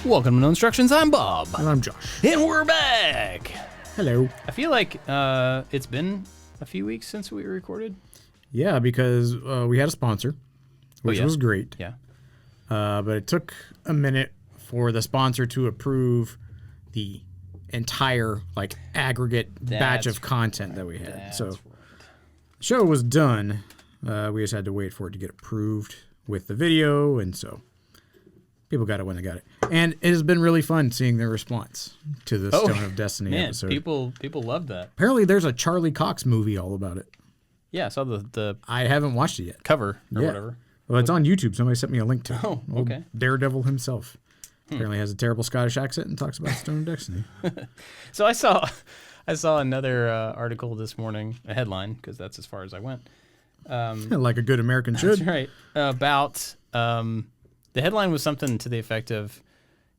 Welcome to No Instructions. I'm Bob. And I'm Josh. And we're back. Hello. I feel like it's been a few weeks since we recorded. Yeah, because we had a sponsor, which was great. Yeah. But it took a minute for the sponsor to approve the entire aggregate batch of content that we had. So the show was done. We just had to wait for it to get approved with the video, and so people got it when they got it. And it has been really fun seeing their response to the Stone of Destiny episode. People loved that. Apparently there's a Charlie Cox movie all about it. Yeah, I saw the I haven't watched it yet. cover or whatever. Well, it's on YouTube. Somebody sent me a link to it. Oh, okay. Daredevil himself. Apparently has a terrible Scottish accent and talks about Stone of Destiny. So I saw another article this morning, a headline, because that's as far as I went. Like a good American should. That's right. About the headline was something to the effect of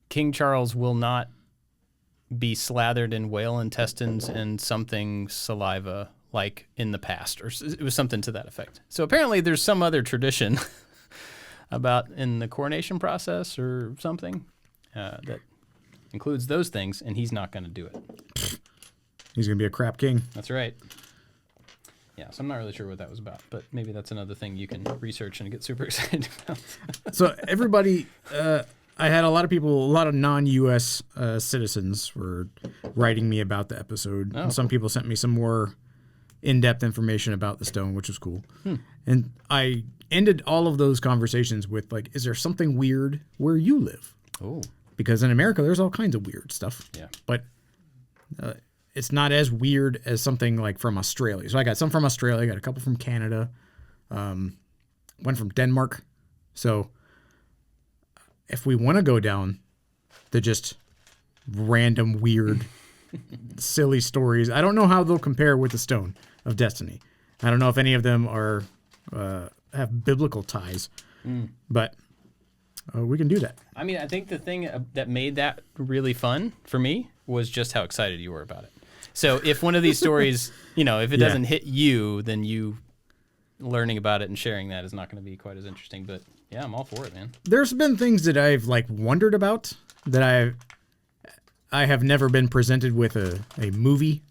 King Charles will not be slathered in whale intestines and something saliva like in the past, or it was something to that effect. So apparently there's some other tradition about in the coronation process or something that includes those things, and he's not going to do it. He's going to be a crap king. That's right. Yeah, so I'm not really sure what that was about, but maybe that's another thing you can research and get super excited about. So everybody, I had a lot of people, a lot of non-U.S. Citizens were writing me about the episode. Oh, and some people sent me some more in-depth information about the stone, which was cool. And I ended all of those conversations with, is there something weird where you live? Oh. Because in America, there's all kinds of weird stuff. Yeah. But it's not as weird as something like from Australia. So I got some from Australia, I got a couple from Canada, one from Denmark. So if we want to go down the just random, weird, silly stories, I don't know how they'll compare with the Stone of Destiny. I don't know if any of them are have biblical ties, but we can do that. I mean, I think the thing that made that really fun for me was just how excited you were about it. So if one of these stories, if it doesn't hit you, then you learning about it and sharing that is not going to be quite as interesting. But yeah, I'm all for it, man. There's been things that I've wondered about that I have never been presented with a movie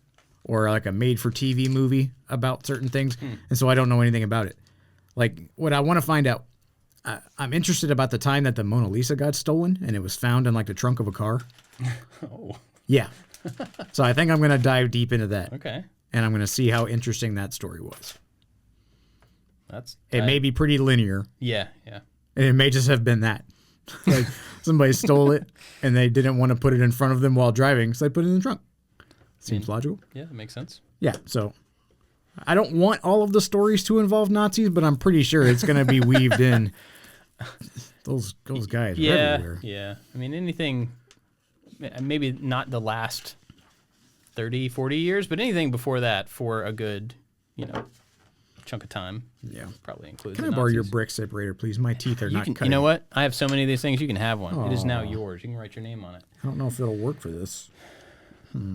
or a made-for-TV movie about certain things, and so I don't know anything about it. What I want to find out, I'm interested about the time that the Mona Lisa got stolen and it was found in the trunk of a car. Oh. Yeah. So I think I'm going to dive deep into that. Okay. And I'm going to see how interesting that story was. It may be pretty linear. Yeah, yeah. And it may just have been that. Somebody stole it and they didn't want to put it in front of them while driving, so they put it in the trunk. Seems logical. Yeah, that makes sense. Yeah, so I don't want all of the stories to involve Nazis, but I'm pretty sure it's going to be weaved in. Those guys are everywhere. Yeah. I mean, anything, maybe not the last 30, 40 years, but anything before that for a good, chunk of time. Yeah. Probably includes Can I borrow your brick separator, please? My teeth are not cutting. You know what? I have so many of these things. You can have one. It is now yours. You can write your name on it. I don't know if it'll work for this.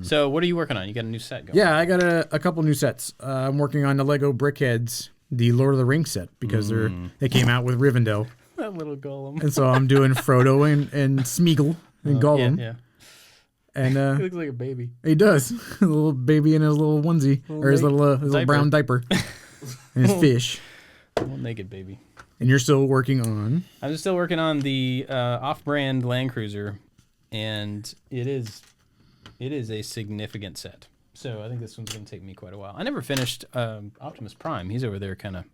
So what are you working on? You got a new set going? Yeah, I got a couple new sets. I'm working on the Lego Brickheadz, the Lord of the Rings set, because they came out with Rivendell. That little Golum. And so I'm doing Frodo and Smeagol and Golum. Yeah. And he looks like a baby. He does. A little baby in his little onesie, or his little brown diaper. And his fish. Little naked baby. And you're still working on? I'm still working on the off-brand Land Cruiser, and it is a significant set. So I think this one's going to take me quite a while. I never finished Optimus Prime. He's over there kind of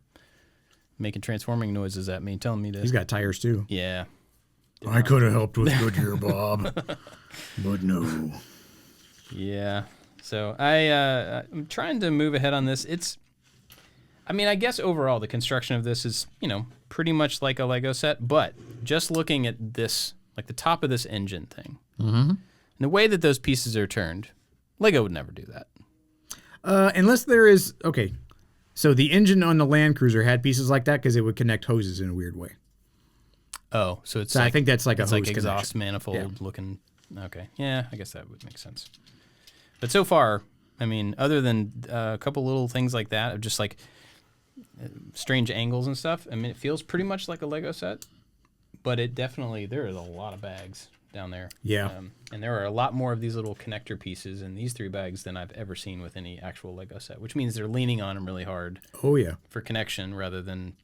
making transforming noises at me, telling me to... He's got tires, too. Yeah. I could have helped with Goodyear, Bob. But no. Yeah. So I'm trying to move ahead on this. I guess overall the construction of this is, pretty much like a Lego set, but just looking at this, the top of this engine thing, and the way that those pieces are turned, Lego would never do that. Unless there is... Okay. So the engine on the Land Cruiser had pieces like that because it would connect hoses in a weird way. Oh, so it's I think that's a hose exhaust connection. manifold looking. Okay, yeah, I guess that would make sense. But so far, other than a couple little things like that, of just strange angles and stuff. It feels pretty much like a Lego set, but there is a lot of bags down there. Yeah. And there are a lot more of these little connector pieces in these 3 bags than I've ever seen with any actual Lego set, which means they're leaning on them really hard. Oh, yeah. For connection rather than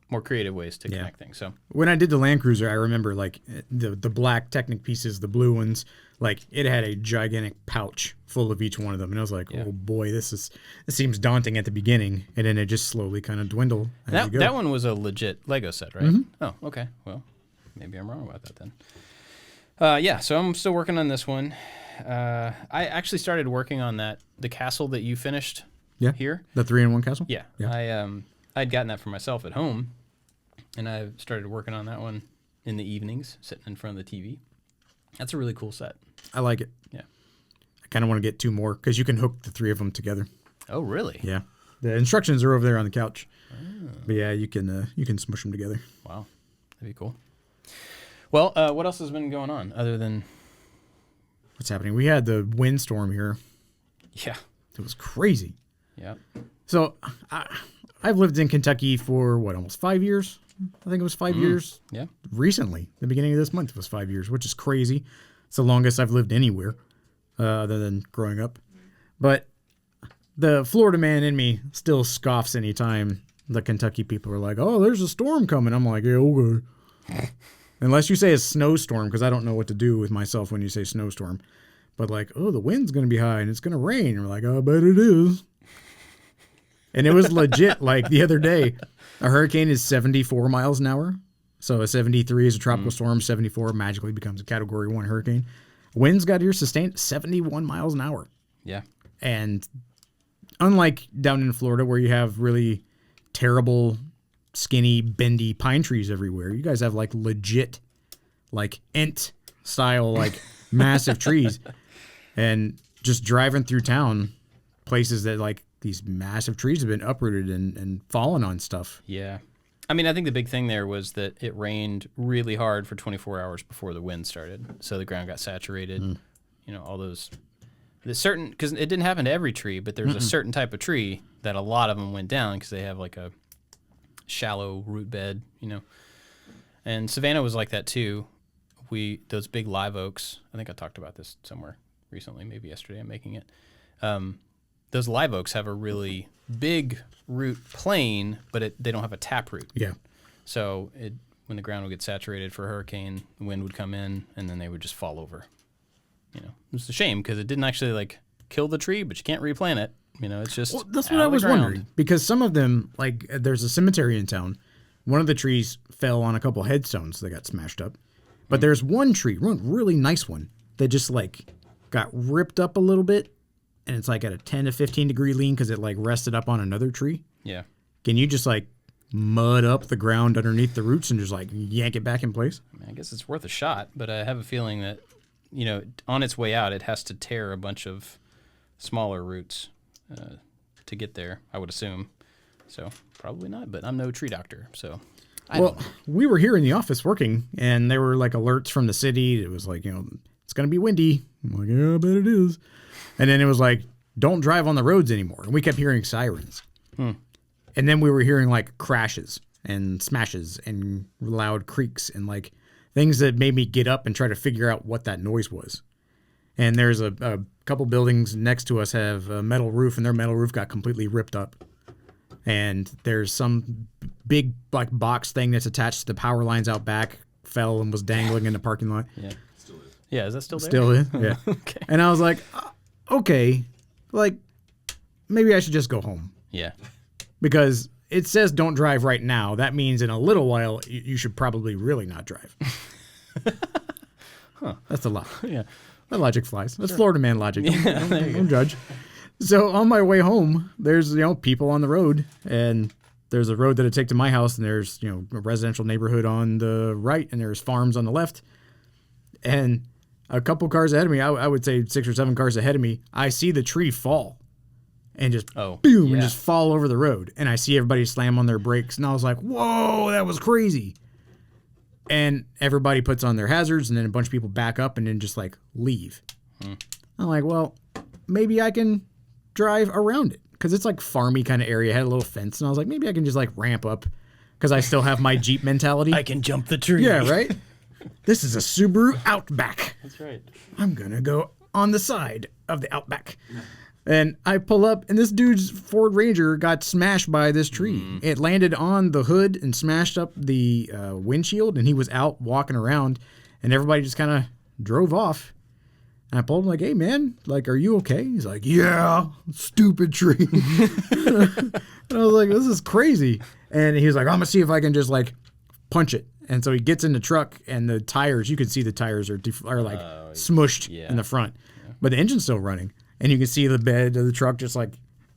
more creative ways to connect things. So when I did the Land Cruiser, I remember like the black Technic pieces, the blue ones, like it had a gigantic pouch full of each one of them, and I was like, oh boy, this seems daunting at the beginning, and then it just slowly kind of dwindled. That one was a legit Lego set, right? Mm-hmm. Oh, okay. Well, maybe I'm wrong about that then. So I'm still working on this one. I actually started working on the castle that you finished. Here, the 3-in-1 castle. Yeah. I'd gotten that for myself at home, and I started working on that one in the evenings, sitting in front of the TV. That's a really cool set. I like it. Yeah. I kind of want to get 2 more because you can hook the 3 of them together. Oh, really? Yeah. The instructions are over there on the couch. Oh. But yeah, you can smush them together. Wow, that'd be cool. Well, what else has been going on other than what's happening? We had the windstorm here. Yeah. It was crazy. Yeah. So I've lived in Kentucky for almost 5 years. I think it was 5 years. Yeah. Recently, the beginning of this month was 5 years, which is crazy. It's the longest I've lived anywhere, other than growing up. But the Florida man in me still scoffs anytime the Kentucky people are like, "Oh, there's a storm coming." I'm like, "Yeah, okay." Unless you say a snowstorm, because I don't know what to do with myself when you say snowstorm. But like, "Oh, the wind's going to be high and it's going to rain." And we're like, "I bet it is." And it was legit. Like the other day, a hurricane is 74 miles an hour. So a 73 is a tropical storm. 74 magically becomes a Category 1 hurricane. Winds got here sustained 71 miles an hour. Yeah. And unlike down in Florida where you have really terrible, skinny, bendy pine trees everywhere, you guys have like legit, like Ent style, like massive trees. And just driving through town, places that like these massive trees have been uprooted and fallen on stuff. Yeah. I mean, I think the big thing there was that it rained really hard for 24 hours before the wind started. So the ground got saturated. You know, all those... Because it didn't happen to every tree, but there's a certain type of tree that a lot of them went down because they have like a shallow root bed, you know. And Savannah was like that too. Those big live oaks, I think I talked about this somewhere recently, maybe yesterday I'm making it. Those live oaks have a really big root plane, but they don't have a tap root. Yeah. So when the ground would get saturated for a hurricane, the wind would come in, and then they would just fall over. You know, it's a shame because it didn't actually like kill the tree, but you can't replant it. You know, it's just that's what I was wondering, because some of them, like there's a cemetery in town. One of the trees fell on a couple headstones that got smashed up, but there's one really nice one that just like got ripped up a little bit. And it's like at a 10 to 15 degree lean because it like rested up on another tree. Yeah. Can you just like mud up the ground underneath the roots and just like yank it back in place? I mean, I guess it's worth a shot, but I have a feeling that, you know, on its way out, it has to tear a bunch of smaller roots to get there, I would assume. So probably not, but I'm no tree doctor, so Well, we were here in the office working, and there were like alerts from the city. It was like, you know, it's going to be windy. I'm like, yeah, I bet it is. And then it was like, don't drive on the roads anymore. And we kept hearing sirens. And then we were hearing like crashes and smashes and loud creaks and like things that made me get up and try to figure out what that noise was. And there's a couple buildings next to us have a metal roof, and their metal roof got completely ripped up. And there's some big like box thing that's attached to the power lines out back fell and was dangling in the parking lot. Yeah. Still is. Yeah, is that still there? Still is, yeah. Okay. And I was like, okay, like maybe I should just go home. Yeah. Because it says don't drive right now. That means in a little while you should probably really not drive. That's a lot. Yeah. That logic flies. That's Florida man logic. Don't judge. So on my way home, there's, you know, people on the road, and there's a road that I take to my house, and there's, you know, a residential neighborhood on the right, and there's farms on the left. And a couple cars ahead of me, I would say 6 or 7 cars ahead of me, I see the tree fall and just boom, and just fall over the road. And I see everybody slam on their brakes, and I was like, whoa, that was crazy. And everybody puts on their hazards, and then a bunch of people back up and then just like leave. I'm like, well, maybe I can drive around it, because it's like farmy kind of area. It had a little fence, and I was like, maybe I can just like ramp up, because I still have my Jeep mentality. I can jump the tree. Yeah, right? This is a Subaru Outback. That's right. I'm going to go on the side of the Outback. And I pull up, and this dude's Ford Ranger got smashed by this tree. It landed on the hood and smashed up the windshield, and he was out walking around, and everybody just kind of drove off. And I pulled him like, hey, man, like, are you okay? He's like, yeah, stupid tree. And I was like, this is crazy. And he was like, I'm going to see if I can just, like, punch it. And so he gets in the truck, and the tires, you can see the tires are like smushed in the front. Yeah. But the engine's still running. And you can see the bed of the truck just like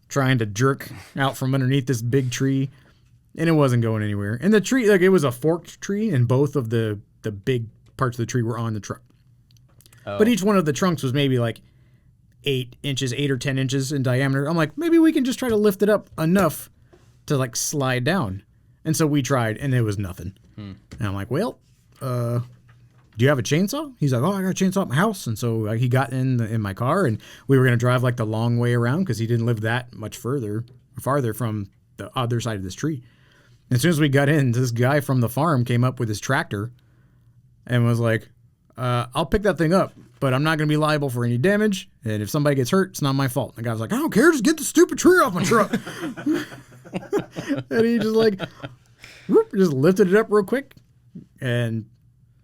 trying to jerk out from underneath this big tree. And it wasn't going anywhere. And the tree, like it was a forked tree, and both of the big parts of the tree were on the truck. Oh. But each one of the trunks was maybe like 8 or 10 inches in diameter. I'm like, maybe we can just try to lift it up enough to like slide down. And so we tried, and it was nothing. And I'm like, well, do you have a chainsaw? He's like, oh, I got a chainsaw at my house. And so he got in my car, and we were going to drive like the long way around because he didn't live that much farther from the other side of this tree. And as soon as we got in, this guy from the farm came up with his tractor and was like, I'll pick that thing up, but I'm not going to be liable for any damage. And if somebody gets hurt, it's not my fault. And the guy was like, I don't care. Just get the stupid tree off my truck. And he just like, whoop, just lifted it up real quick and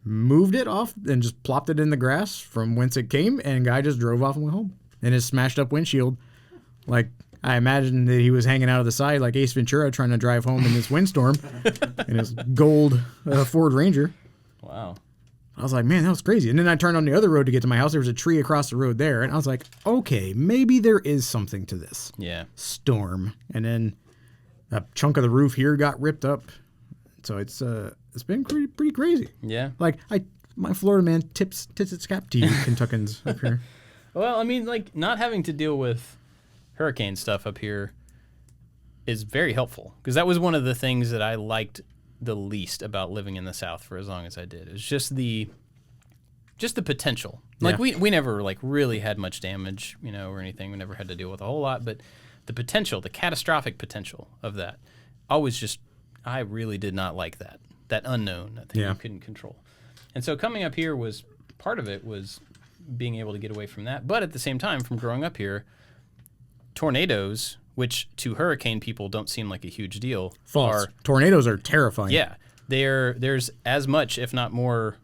moved it off and just plopped it in the grass from whence it came, and guy just drove off and went home. And his smashed up windshield, like I imagine that he was hanging out of the side like Ace Ventura trying to drive home in this windstorm in his gold Ford Ranger. Wow. I was like, man, that was crazy. And then I turned on the other road to get to my house. There was a tree across the road there, and I was like, okay, maybe there is something to this storm. And then a chunk of the roof here got ripped up. So it's been pretty crazy. Yeah. Like my Florida man tits its cap to you Kentuckians up here. Well, I mean, like not having to deal with hurricane stuff up here is very helpful, because that was one of the things that I liked the least about living in the South for as long as I did. It's just the potential. Like we never like really had much damage, or anything. We never had to deal with a whole lot, but the potential, the catastrophic potential of that, I really did not like that unknown, that thing you couldn't control. And so coming up here was part of it, was being able to get away from that. But at the same time, from growing up here, tornadoes, which to hurricane people don't seem like a huge deal. False. Tornadoes are terrifying. Yeah. There's as much, if not more,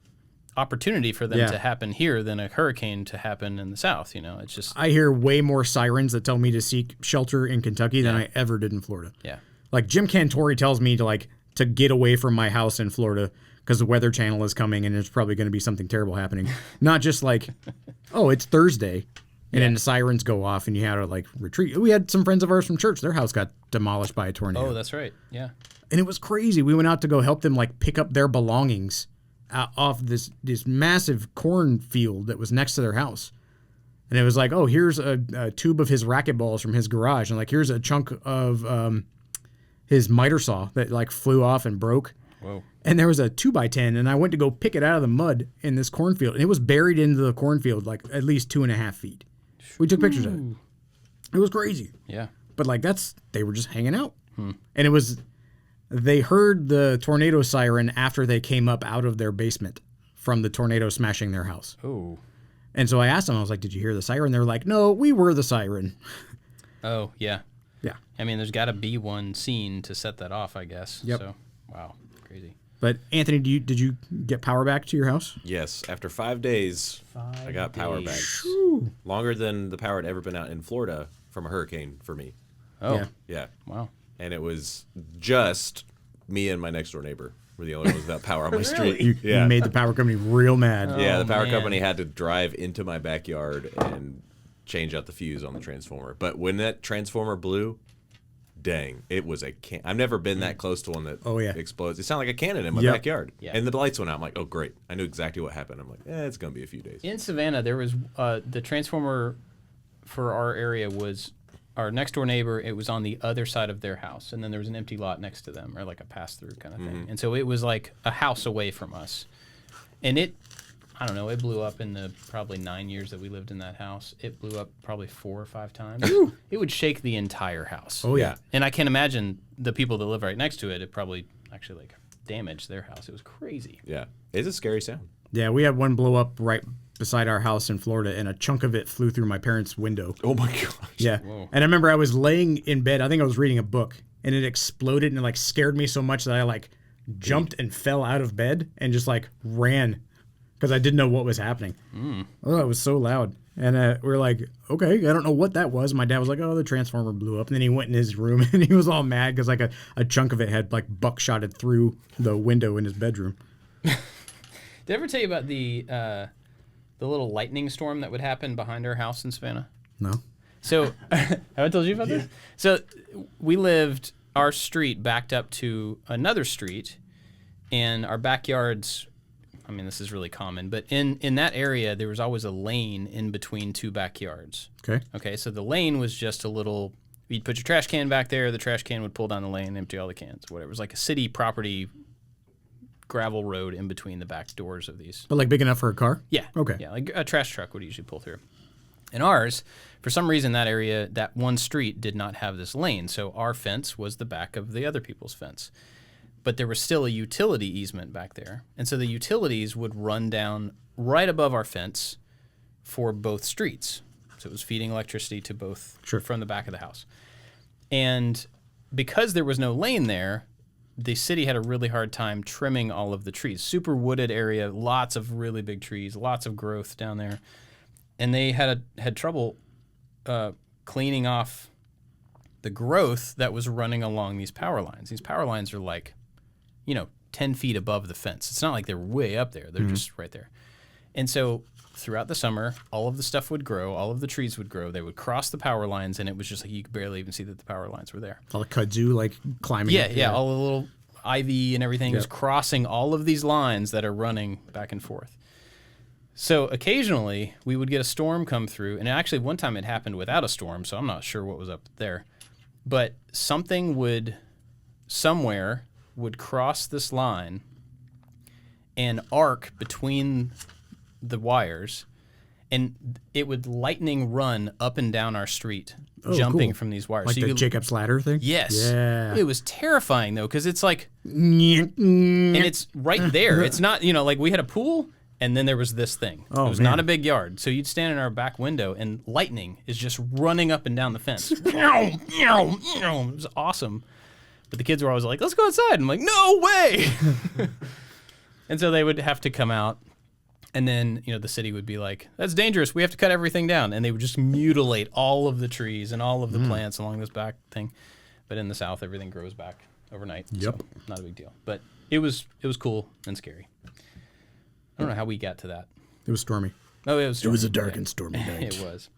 opportunity for them to happen here than a hurricane to happen in the South. It's just... I hear way more sirens that tell me to seek shelter in Kentucky than I ever did in Florida. Yeah. Like Jim Cantori tells me to get away from my house in Florida because the Weather Channel is coming and there's probably going to be something terrible happening. Not just like, oh, it's Thursday, and then the sirens go off and you had to like retreat. We had some friends of ours from church. Their house got demolished by a tornado. Oh, that's right. Yeah. And it was crazy. We went out to go help them like pick up their belongings off this this cornfield that was next to their house. And it was like, oh, here's a tube of his racquetballs from his garage, and like here's a chunk of his miter saw that like flew off and broke. Whoa. And there was a 2x10, and I went to go pick it out of the mud in this cornfield, and it was buried into the cornfield like at least 2.5 feet. We took pictures of it. It was crazy. Yeah. But like they were just hanging out. And they heard the tornado siren after they came up out of their basement from the tornado smashing their house. Oh. And so I asked them, I was like, did you hear the siren? They were like, no, we were the siren. Oh, yeah. Yeah. I mean, there's got to be one scene to set that off, I guess. Yep. So, wow, crazy. But Anthony, did you get power back to your house? Yes. After 5 days, I got power back. Whew. Longer than the power had ever been out in Florida from a hurricane for me. Oh. Yeah. Wow. And it was just me and my next door neighbor were the only ones without power on my street. You made the power company real mad. Yeah, the power company had to drive into my backyard and change out the fuse on the transformer. But when that transformer blew, dang, it was I've never been that close to one that explodes. It sounded like a cannon in my backyard. Yeah. And the lights went out. I'm like, oh, great. I knew exactly what happened. I'm like, it's going to be a few days. In Savannah, there was the transformer for our area was our next door neighbor. It was on the other side of their house, and then there was an empty lot next to them, or like a pass-through kind of thing. And so it was like a house away from us. And it blew up in the probably 9 years that we lived in that house. It blew up probably 4 or 5 times. It would shake the entire house. Oh, yeah. And I can't imagine the people that live right next to it. It probably actually like damaged their house. It was crazy. Yeah. It's a scary sound. Yeah, we had one blow up right beside our house in Florida, and a chunk of it flew through my parents' window. Oh my gosh. Yeah. Whoa. And I remember I was laying in bed. I think I was reading a book, and it exploded, and it like scared me so much that I like jumped and fell out of bed and just like ran because I didn't know what was happening. Oh, it was so loud. And we were like, okay, I don't know what that was. My dad was like, oh, the transformer blew up. And then he went in his room and he was all mad because like a chunk of it had like buckshotted through the window in his bedroom. Did I ever tell you about the little lightning storm that would happen behind our house in Savannah? No. So, have I told you about this? So, our street backed up to another street, and our backyards, I mean, this is really common, but in that area, there was always a lane in between two backyards. Okay, so the lane was just a little, you'd put your trash can back there, the trash can would pull down the lane, empty all the cans, whatever. It was like a city property gravel road in between the back doors of these. But like big enough for a car? Yeah. Okay. Yeah, like a trash truck would usually pull through. And ours, for some reason, that area, that one street did not have this lane. So our fence was the back of the other people's fence. But there was still a utility easement back there. And so the utilities would run down right above our fence for both streets. So it was feeding electricity to both from the back of the house. And because there was no lane there, the city had a really hard time trimming all of the trees. Super wooded area, lots of really big trees, lots of growth down there. And they had trouble cleaning off the growth that was running along these power lines. These power lines are like, 10 feet above the fence. It's not like they're way up there. They're just right there. And so throughout the summer, all of the stuff would grow. All of the trees would grow. They would cross the power lines, and it was just like you could barely even see that the power lines were there. All the kudzu like climbing up. Yeah, all the little ivy and everything is crossing all of these lines that are running back and forth. So occasionally we would get a storm come through, and actually one time it happened without a storm, so I'm not sure what was up there. But something somewhere would cross this line and arc between the wires, and it would lightning run up and down our street, jumping from these wires. Like so the Jacob's Ladder thing? Yes. Yeah. It was terrifying, though, because it's like, and it's right there. It's not, like we had a pool, and then there was this thing. Oh, it was not a big yard. So you'd stand in our back window, and lightning is just running up and down the fence. It was awesome. But the kids were always like, let's go outside. I'm like, no way. And so they would have to come out. And then, the city would be like, that's dangerous. We have to cut everything down. And they would just mutilate all of the trees and all of the plants along this back thing. But in the South, everything grows back overnight. Yep. So not a big deal. But it was cool and scary. I don't know how we got to that. It was stormy. Oh, it was stormy. It was a dark and stormy night. It was.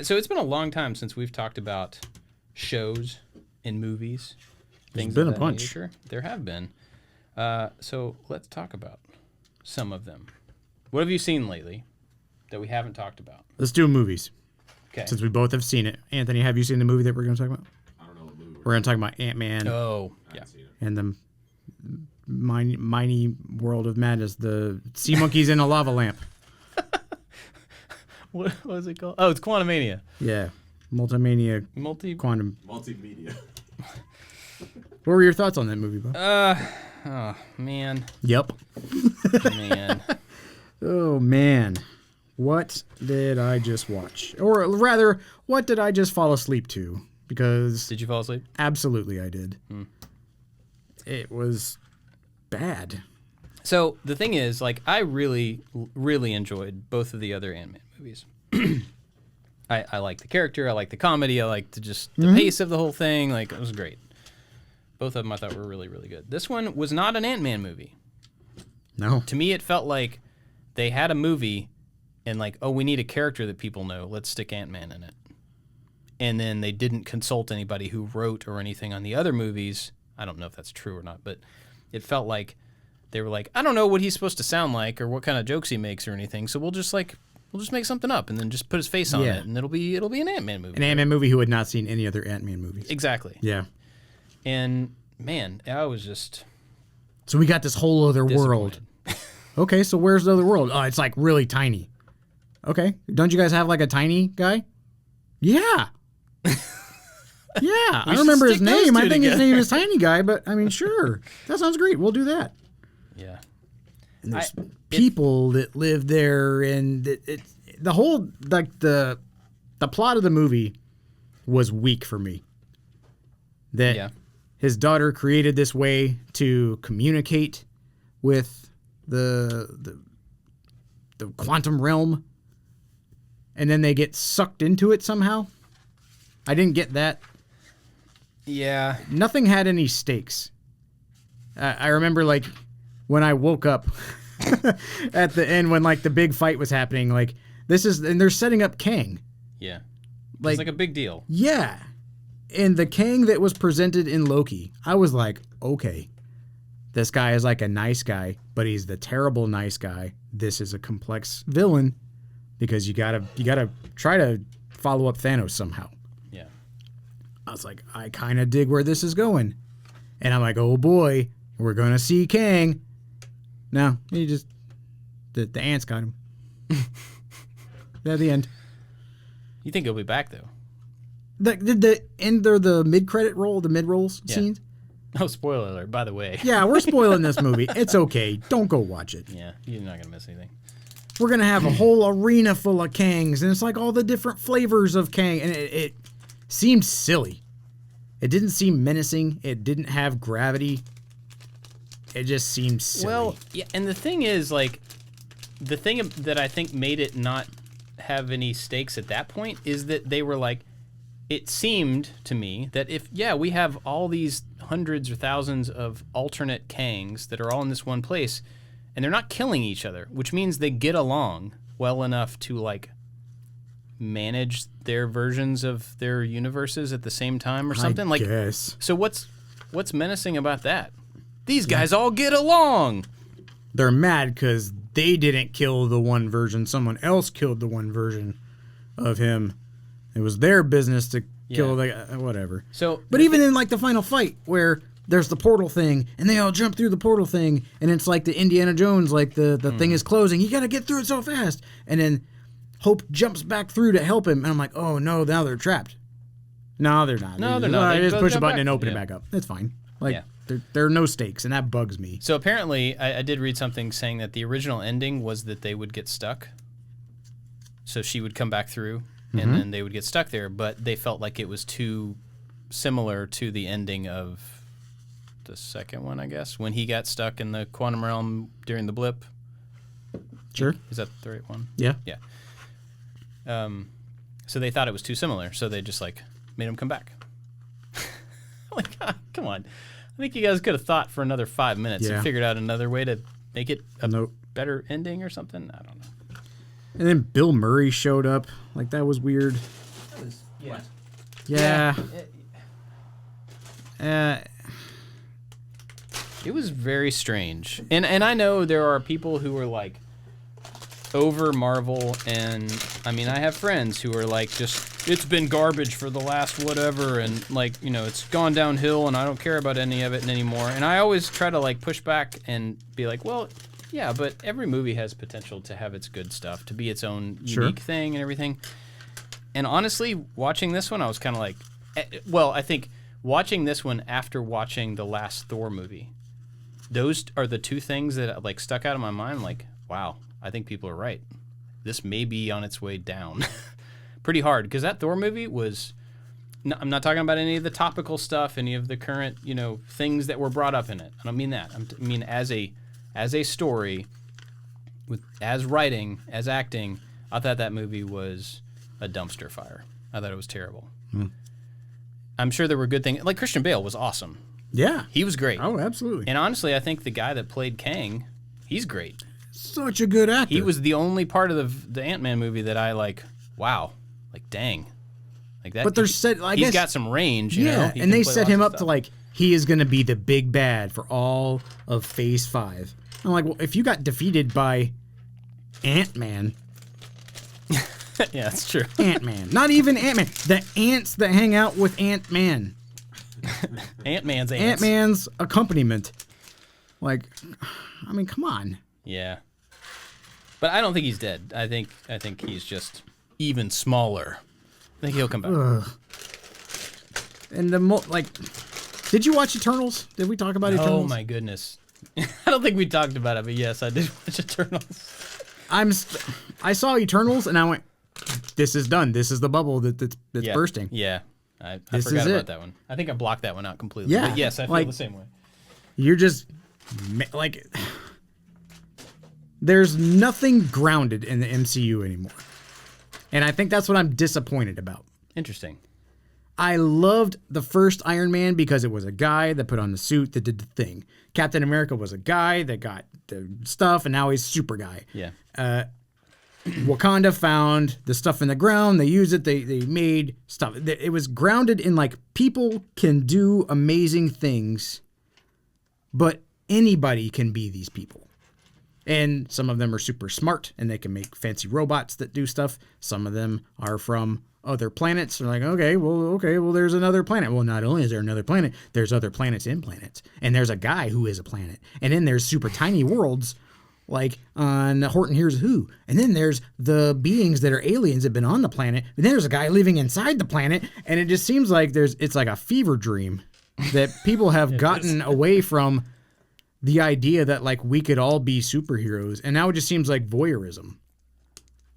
So it's been a long time since we've talked about shows and movies. There's been a bunch. Nature. There have been. So let's talk about some of them. What have you seen lately that we haven't talked about? Let's do movies. Okay. Since we both have seen it. Anthony, have you seen the movie that we're going to talk about? I don't know what movie We're going to talk about Ant-Man. Oh, yeah. And the mighty world of madness, the sea monkeys in a lava lamp. What was it called? Oh, it's Quantu-MEH-nia. Yeah. Multimedia. Multimedia. What were your thoughts on that movie, Bob? Oh, man. Yep. Man. Oh, man. What did I just watch? Or rather, what did I just fall asleep to? Because... Did you fall asleep? Absolutely I did. It was bad. So the thing is, I really, really enjoyed both of the other Ant-Man movies. I like the character. I like the comedy. I like the pace of the whole thing. It was great. Both of them I thought were really, really good. This one was not an Ant-Man movie. No. To me, it felt like they had a movie and we need a character that people know. Let's stick Ant-Man in it. And then they didn't consult anybody who wrote or anything on the other movies. I don't know if that's true or not, but it felt like they were like, I don't know what he's supposed to sound like or what kind of jokes he makes or anything. So we'll just make something up and then just put his face on it, and it'll be an Ant-Man movie. An Ant-Man movie who had not seen any other Ant-Man movies. Exactly. Yeah. And man, I was just... So we got this whole other world. Okay, so where's the other world? Oh, it's really tiny. Okay. Don't you guys have a tiny guy? Yeah. Yeah, I should don't remember his stick those name. I two think his together. name is Tiny Guy, but I mean, sure. That sounds great. We'll do that. Yeah. And there's people that live there, and the whole, like, the plot of the movie was weak for me. That his daughter created this way to communicate with the quantum realm, and then they get sucked into it somehow. I didn't get that. Yeah. Nothing had any stakes. I remember, like, when I woke up at the end when, like, the big fight was happening, like, and they're setting up Kang. Yeah. It's like a big deal. Yeah. And the Kang that was presented in Loki, I was like, okay, this guy is like a nice guy, but he's the terrible nice guy. This is a complex villain because you gotta try to follow up Thanos somehow. Yeah. I was like, I kind of dig where this is going. And I'm like, oh boy, we're going to see Kang. No, he just, the ants got him. At the end. You think he'll be back, though? Did the end or the mid-credit roll, the mid-rolls scenes? Oh, spoiler alert, by the way. Yeah, we're spoiling this movie. It's okay. Don't go watch it. Yeah, you're not going to miss anything. We're going to have a whole arena full of Kangs, and it's like all the different flavors of Kang, and it seemed silly. It didn't seem menacing. It didn't have gravity. It just seemed silly. Well, yeah, and the thing is, like, the thing that I think made it not have any stakes at that point is that they were like, it seemed to me that we have all these hundreds or thousands of alternate Kangs that are all in this one place, and they're not killing each other, which means they get along well enough to, like, manage their versions of their universes at the same time or something. I guess. So what's menacing about that? These guys all get along. They're mad because they didn't kill the one version. Someone else killed the one version of him. It was their business to kill the whatever. But even in, like, the final fight where there's the portal thing and they all jump through the portal thing and it's like the Indiana Jones, like the thing is closing. You got to get through it so fast. And then Hope jumps back through to help him. And I'm like, oh, no, now they're trapped. No, they're not. No, they're not. They just push a button back. and open it back up. It's fine. Like, there are no stakes, and that bugs me. So apparently, I did read something saying that the original ending was that they would get stuck. So she would come back through, and then they would get stuck there. But they felt like it was too similar to the ending of the second one, I guess, when he got stuck in the quantum realm during the blip. Sure. Is that the right one? Yeah. Yeah. So they thought it was too similar, so they just, like, made him come back. Like, come on. I think you guys could have thought for another 5 minutes and figured out another way to make it a better ending or something. I don't know. And then Bill Murray showed up. Like, that was weird. Yeah. It was very strange. And I know there are people who are, like, over Marvel, and I mean, I have friends who are like, just, it's been garbage for the last whatever, and, like, you know, it's gone downhill and I don't care about any of it anymore. And I always try to, like, push back and be like, well, yeah, but every movie has potential to have its good stuff, to be its own unique thing and everything. And honestly, watching this one, I was kind of like, well, I think watching this one after watching the last Thor movie, those are the two things that, like, stuck out of my mind. Like, wow, I think people are right. This may be on its way down pretty hard, because that Thor movie was, I'm not talking about any of the topical stuff, any of the current, you know, things that were brought up in it. I don't mean that. I mean as a story, as writing, as acting, I thought that movie was a dumpster fire. I thought it was terrible. I'm sure there were good things. Like, Christian Bale was awesome. Yeah. He was great. Oh, absolutely. And honestly, I think the guy that played Kang, he's great. Such a good actor. He was the only part of the Ant-Man movie that I, like, wow, like, dang. Like that. But they're set, I he's guess, got some range, you know? And they set him up to, like, he is going to be the big bad for all of Phase 5. I'm like, well, if you got defeated by Ant-Man. Yeah, that's true. Ant-Man. Not even Ant-Man. The ants that hang out with Ant-Man. Ant-Man's ants. Ant-Man's accompaniment. Like, I mean, come on. Yeah. But I don't think he's dead. I think he's just even smaller. I think he'll come back. And did you watch Eternals? Did we talk about Eternals? Oh my goodness. I don't think we talked about it, but yes, I did watch Eternals. I saw Eternals and I went, this is done. This is the bubble that's bursting. Yeah. I forgot about that one. I think I blocked that one out completely. Yeah. But yes, I feel the same way. You're just there's nothing grounded in the MCU anymore. And I think that's what I'm disappointed about. Interesting. I loved the first Iron Man because it was a guy that put on the suit that did the thing. Captain America was a guy that got the stuff, and now he's super guy. Yeah. Wakanda found the stuff in the ground. They used it. They made stuff. It was grounded in people can do amazing things, but anybody can be these people. And some of them are super smart and they can make fancy robots that do stuff. Some of them are from other planets. They're like, okay, well, there's another planet. Well, not only is there another planet, there's other planets in planets. And there's a guy who is a planet. And then there's super tiny worlds like on Horton Hears Who. And then there's the beings that are aliens that have been on the planet. And then there's a guy living inside the planet. And it just seems like it's like a fever dream that people have gotten away from the idea that we could all be superheroes. And now it just seems like voyeurism.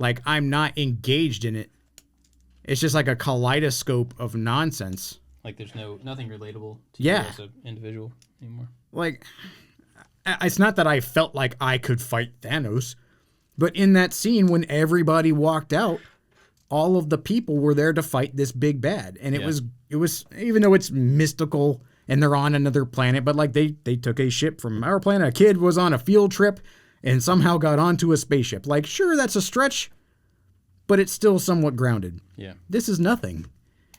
I'm not engaged in it. It's just like a kaleidoscope of nonsense. There's nothing relatable to you as an individual anymore. It's not that I felt like I could fight Thanos, but in that scene when everybody walked out, all of the people were there to fight this big bad. And it was even though it's mystical and they're on another planet, but they took a ship from our planet. A kid was on a field trip and somehow got onto a spaceship. Sure, that's a stretch, but it's still somewhat grounded. Yeah. This is nothing.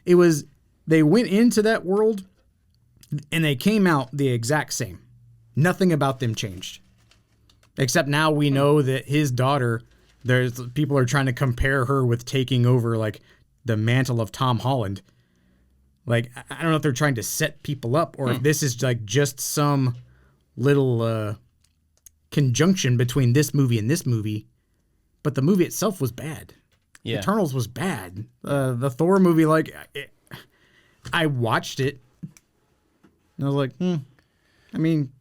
They went into that world and they came out the exact same. Nothing about them changed. Except now we know that his daughter, people are trying to compare her with taking over the mantle of Tom Holland. I don't know if they're trying to set people up or if this is just some little conjunction between this movie and this movie. But the movie itself was bad. Yeah. Eternals was bad. The Thor movie, I watched it and I was like, I mean,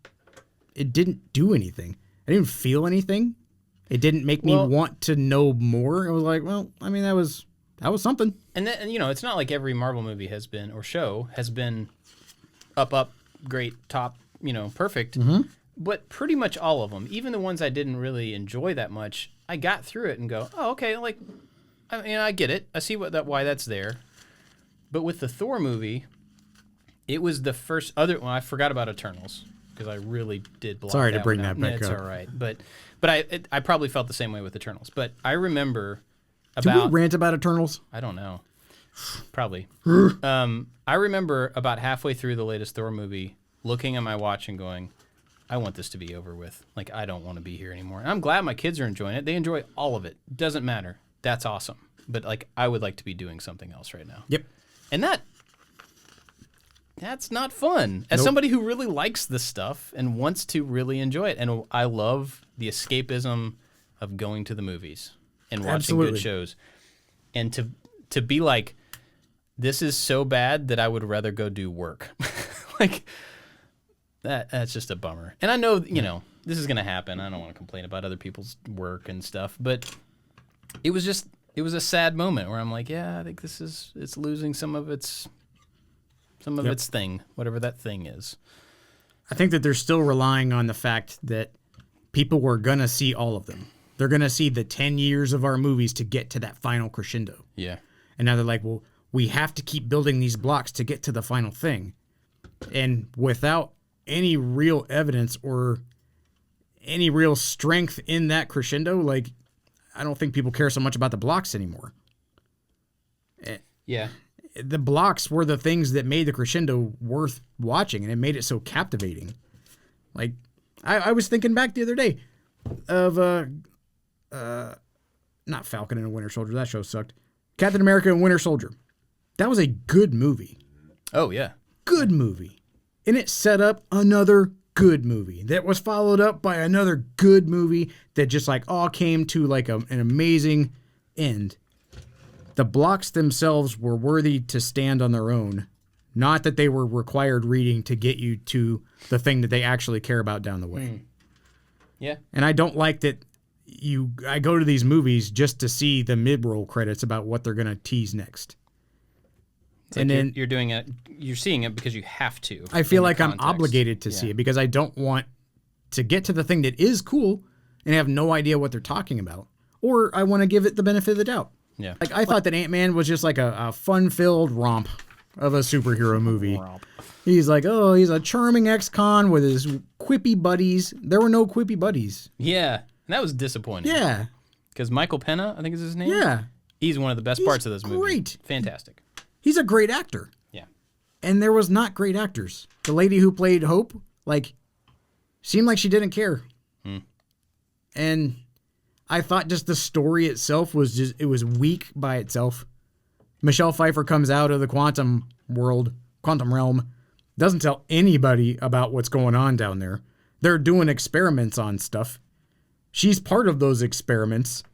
it didn't do anything. I didn't feel anything. It didn't make me want to know more. I was like, well, I mean, that was something. And it's not like every Marvel movie has been, or show has been up, great, top, perfect. Mm-hmm. But pretty much all of them, even the ones I didn't really enjoy that much, I got through it and go, oh, okay, I get it. I see why that's there. But with the Thor movie, it was the first I forgot about Eternals because I really did block Sorry that to bring one that out. back It's up. all right. But I probably felt the same way with Eternals. But I remember Did we rant about Eternals? I don't know. Probably. I remember about halfway through the latest Thor movie looking at my watch and going, I want this to be over with. I don't want to be here anymore. And I'm glad my kids are enjoying it. They enjoy all of it. Doesn't matter. That's awesome. But I would like to be doing something else right now. Yep. And that's not fun. As somebody who really likes this stuff and wants to really enjoy it. And I love the escapism of going to the movies and watching good shows. And to be like, this is so bad that I would rather go do work. That's just a bummer. And I know, this is going to happen. I don't want to complain about other people's work and stuff, but it was a sad moment where I'm like, yeah, I think it's losing some of its thing, whatever that thing is. I think that they're still relying on the fact that people were going to see all of them. They're going to see the 10 years of our movies to get to that final crescendo. Yeah. And now they're like, well, we have to keep building these blocks to get to the final thing. And without any real evidence or any real strength in that crescendo, I don't think people care so much about the blocks anymore. Yeah. The blocks were the things that made the crescendo worth watching, and it made it so captivating. I was thinking back the other day of not Falcon and Winter Soldier. That show sucked. Captain America and Winter Soldier. That was a good movie. Oh, yeah. Good movie. And it set up another good movie that was followed up by another good movie that just all came to an amazing end. The blocks themselves were worthy to stand on their own, Not that they were required reading to get you to the thing that they actually care about down the way. Yeah. And I don't like that I go to these movies just to see the mid-roll credits about what they're going to tease next. It's and like then you're doing it, you're seeing it because you have to. I feel like I'm obligated to see it because I don't want to get to the thing that is cool and have no idea what they're talking about. Or I want to give it the benefit of the doubt. Yeah. Like I thought that Ant-Man was just like a fun-filled romp of a superhero movie. He's like, oh, he's a charming ex-con with his quippy buddies. There were no quippy buddies. Yeah. And that was disappointing. Yeah. Because Michael Pena, I think is his name. Yeah. He's one of the best parts of this movie. Great. Fantastic. He's a great actor. Yeah. And there was not great actors. The lady who played Hope, seemed like she didn't care. And I thought just the story itself was weak by itself. Michelle Pfeiffer comes out of the quantum realm, doesn't tell anybody about what's going on down there. They're doing experiments on stuff. She's part of those experiments.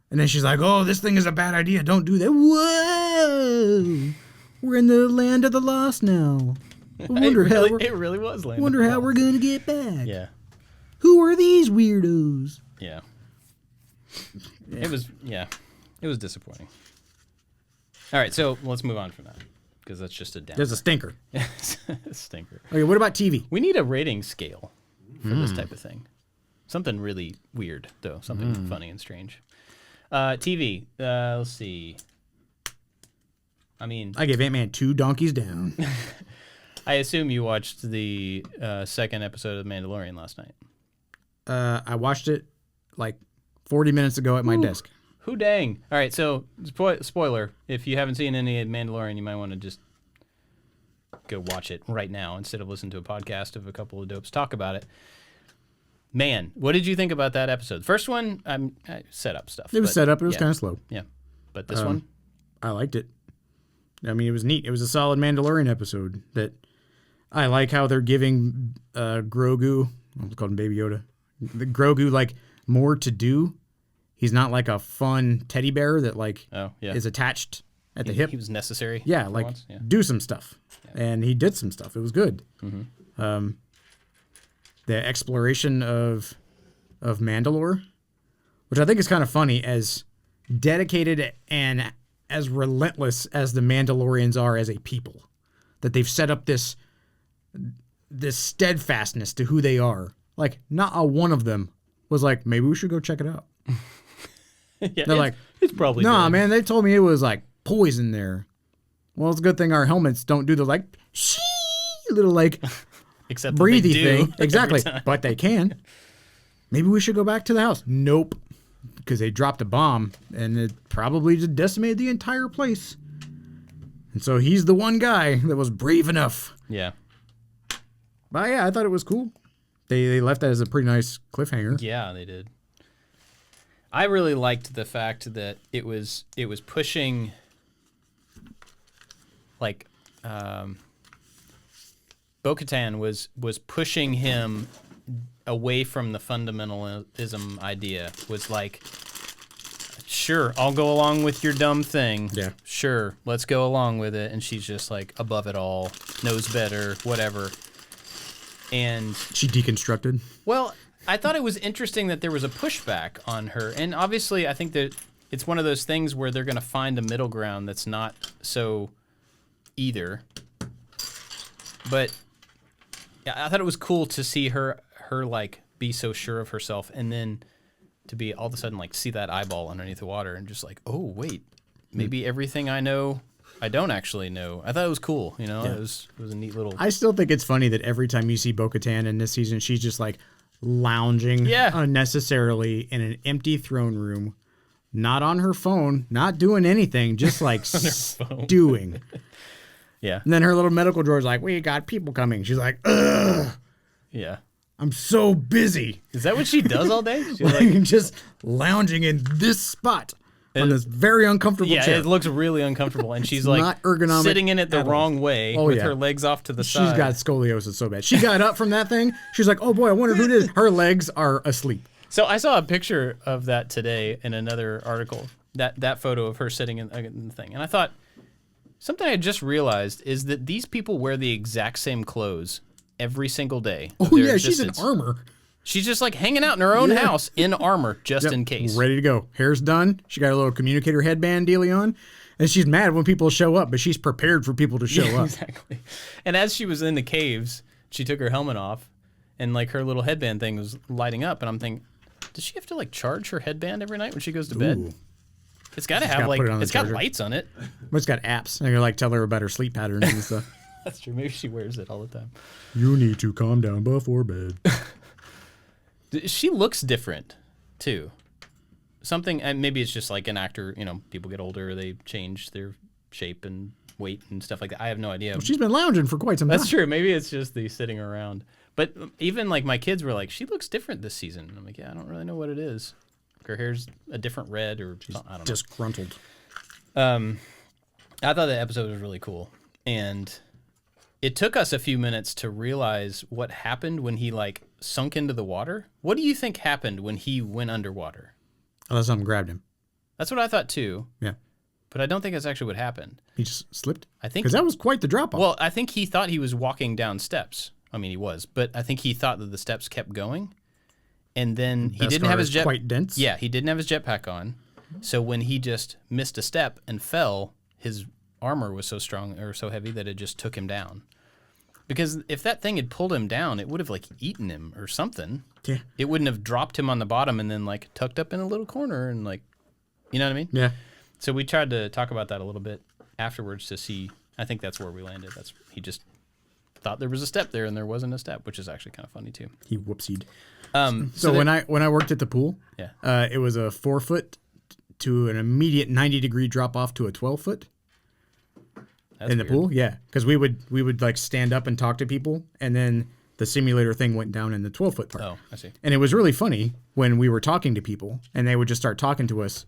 And then she's like, oh, this thing is a bad idea. Don't do that. Whoa! We're in the land of the lost now. It really was land. Wonder how we're going to get back. Yeah. Who are these weirdos? Yeah. It was disappointing. All right, so let's move on from that because that's just a down. There's a stinker. Stinker. Okay, what about TV? We need a rating scale for this type of thing. Something really weird, though. Something funny and strange. TV. Let's see. I mean, I gave Ant-Man 2 donkeys down. I assume you watched the second episode of Mandalorian last night. I watched it 40 minutes ago at my desk. Who dang. All right, so spoiler. If you haven't seen any of Mandalorian, you might want to just go watch it right now instead of listen to a podcast of a couple of dopes talk about it. Man, what did you think about that episode? First one, I set up stuff. It was set up. It was kind of slow. Yeah, but this one? I liked it. I mean, it was neat. It was a solid Mandalorian episode that I like how they're giving Grogu, I'll call him Baby Yoda, the Grogu, more to do. He's not like a fun teddy bear that is attached at the hip. He was necessary. Yeah, do some stuff. Yeah. And he did some stuff. It was good. Mm-hmm. The exploration of Mandalore, which I think is kind of funny, as dedicated and as relentless as the Mandalorians are as a people, that they've set up this steadfastness to who they are. Not a one of them was like, maybe we should go check it out. Yeah, they're it's probably no, good. Man, they told me it was poison there. Well, it's a good thing our helmets don't do the little except breathy thing. Exactly. But they can. Maybe we should go back to the house. Nope. Because they dropped a bomb and it probably just decimated the entire place. And so he's the one guy that was brave enough. Yeah. But yeah, I thought it was cool. They left that as a pretty nice cliffhanger. Yeah, they did. I really liked the fact that it was pushing Bo-Katan was pushing him away from the fundamentalism idea. Was sure, I'll go along with your dumb thing. Yeah. Sure, let's go along with it. And she's just above it all, knows better, whatever. And she deconstructed. Well, I thought it was interesting that there was a pushback on her. And obviously, I think that it's one of those things where they're going to find a middle ground that's not so either. But yeah, I thought it was cool to see her be so sure of herself, and then to be all of a sudden see that eyeball underneath the water and just oh wait, maybe everything I know I don't actually know. I thought it was cool, Yeah. It was a neat little. I still think it's funny that every time you see Bo-Katan in this season, she's just lounging unnecessarily in an empty throne room, not on her phone, not doing anything, just stewing. Yeah. And then her little medical drawer's we got people coming. She's ugh. Yeah. I'm so busy. Is that what she does all day? She's just lounging in this spot on this very uncomfortable chair. Yeah, it looks really uncomfortable. And she's not ergonomic, sitting in it the wrong way with her legs off to the side. She's got scoliosis so bad. She got up from that thing. She's oh boy, I wonder who it is. Her legs are asleep. So I saw a picture of that today in another article, that photo of her sitting in the thing. And I thought, Something I just realized is that these people wear the exact same clothes every single day. Oh, yeah, she's in armor. She's just like hanging out in her own house in armor just in case. Ready to go. Hair's done. She got a little communicator headband dealie on. And she's mad when people show up, but she's prepared for people to show up. Exactly. And as she was in the caves, she took her helmet off and like her little headband thing was lighting up. And I'm thinking, does she have to like charge her headband every night when she goes to bed? It's got to have like, it's got lights on it. But it's got apps. And you're like, tell her about her sleep patterns and stuff. That's true. Maybe she wears it all the time. You need to calm down before bed. She looks different, too. Something, and maybe it's just like an actor, you know, people get older, they change their shape and weight and stuff like that. I have no idea. Well, she's been lounging for quite some time. That's true. Maybe it's just the sitting around. But even like my kids were like, she looks different this season. And I'm like, yeah, I don't really know what it is. Her hair's a different red or I don't know. Disgruntled. I thought the episode was really cool. And it took us a few minutes to realize what happened when he like sunk into the water. What do you think happened when he went underwater? Unless something grabbed him. That's what I thought too. Yeah. But I don't think that's actually what happened. He just slipped? I think because that was quite the drop off. Well, I think he thought he was walking down steps. I mean, he was, but I think he thought that the steps kept going. And then he didn't have his jet. Quite dense. Yeah, he didn't have his jetpack on. So when he just missed a step and fell, his armor was so strong or so heavy that it just took him down. Because if that thing had pulled him down, it would have like eaten him or something. Yeah. It wouldn't have dropped him on the bottom and then like tucked up in a little corner and like, you know what I mean? Yeah. So we tried to talk about that a little bit afterwards to see. I think that's where we landed. He just thought there was a step there and there wasn't a step, which is actually kind of funny too. He whoopsied. So when I worked at the pool, it was a 4 foot to an immediate 90-degree drop off to a 12 foot. In the pool, yeah, because we would like stand up and talk to people, and then the simulator thing went down in the 12-foot part. Oh, I see. And it was really funny when we were talking to people, and they would just start talking to us,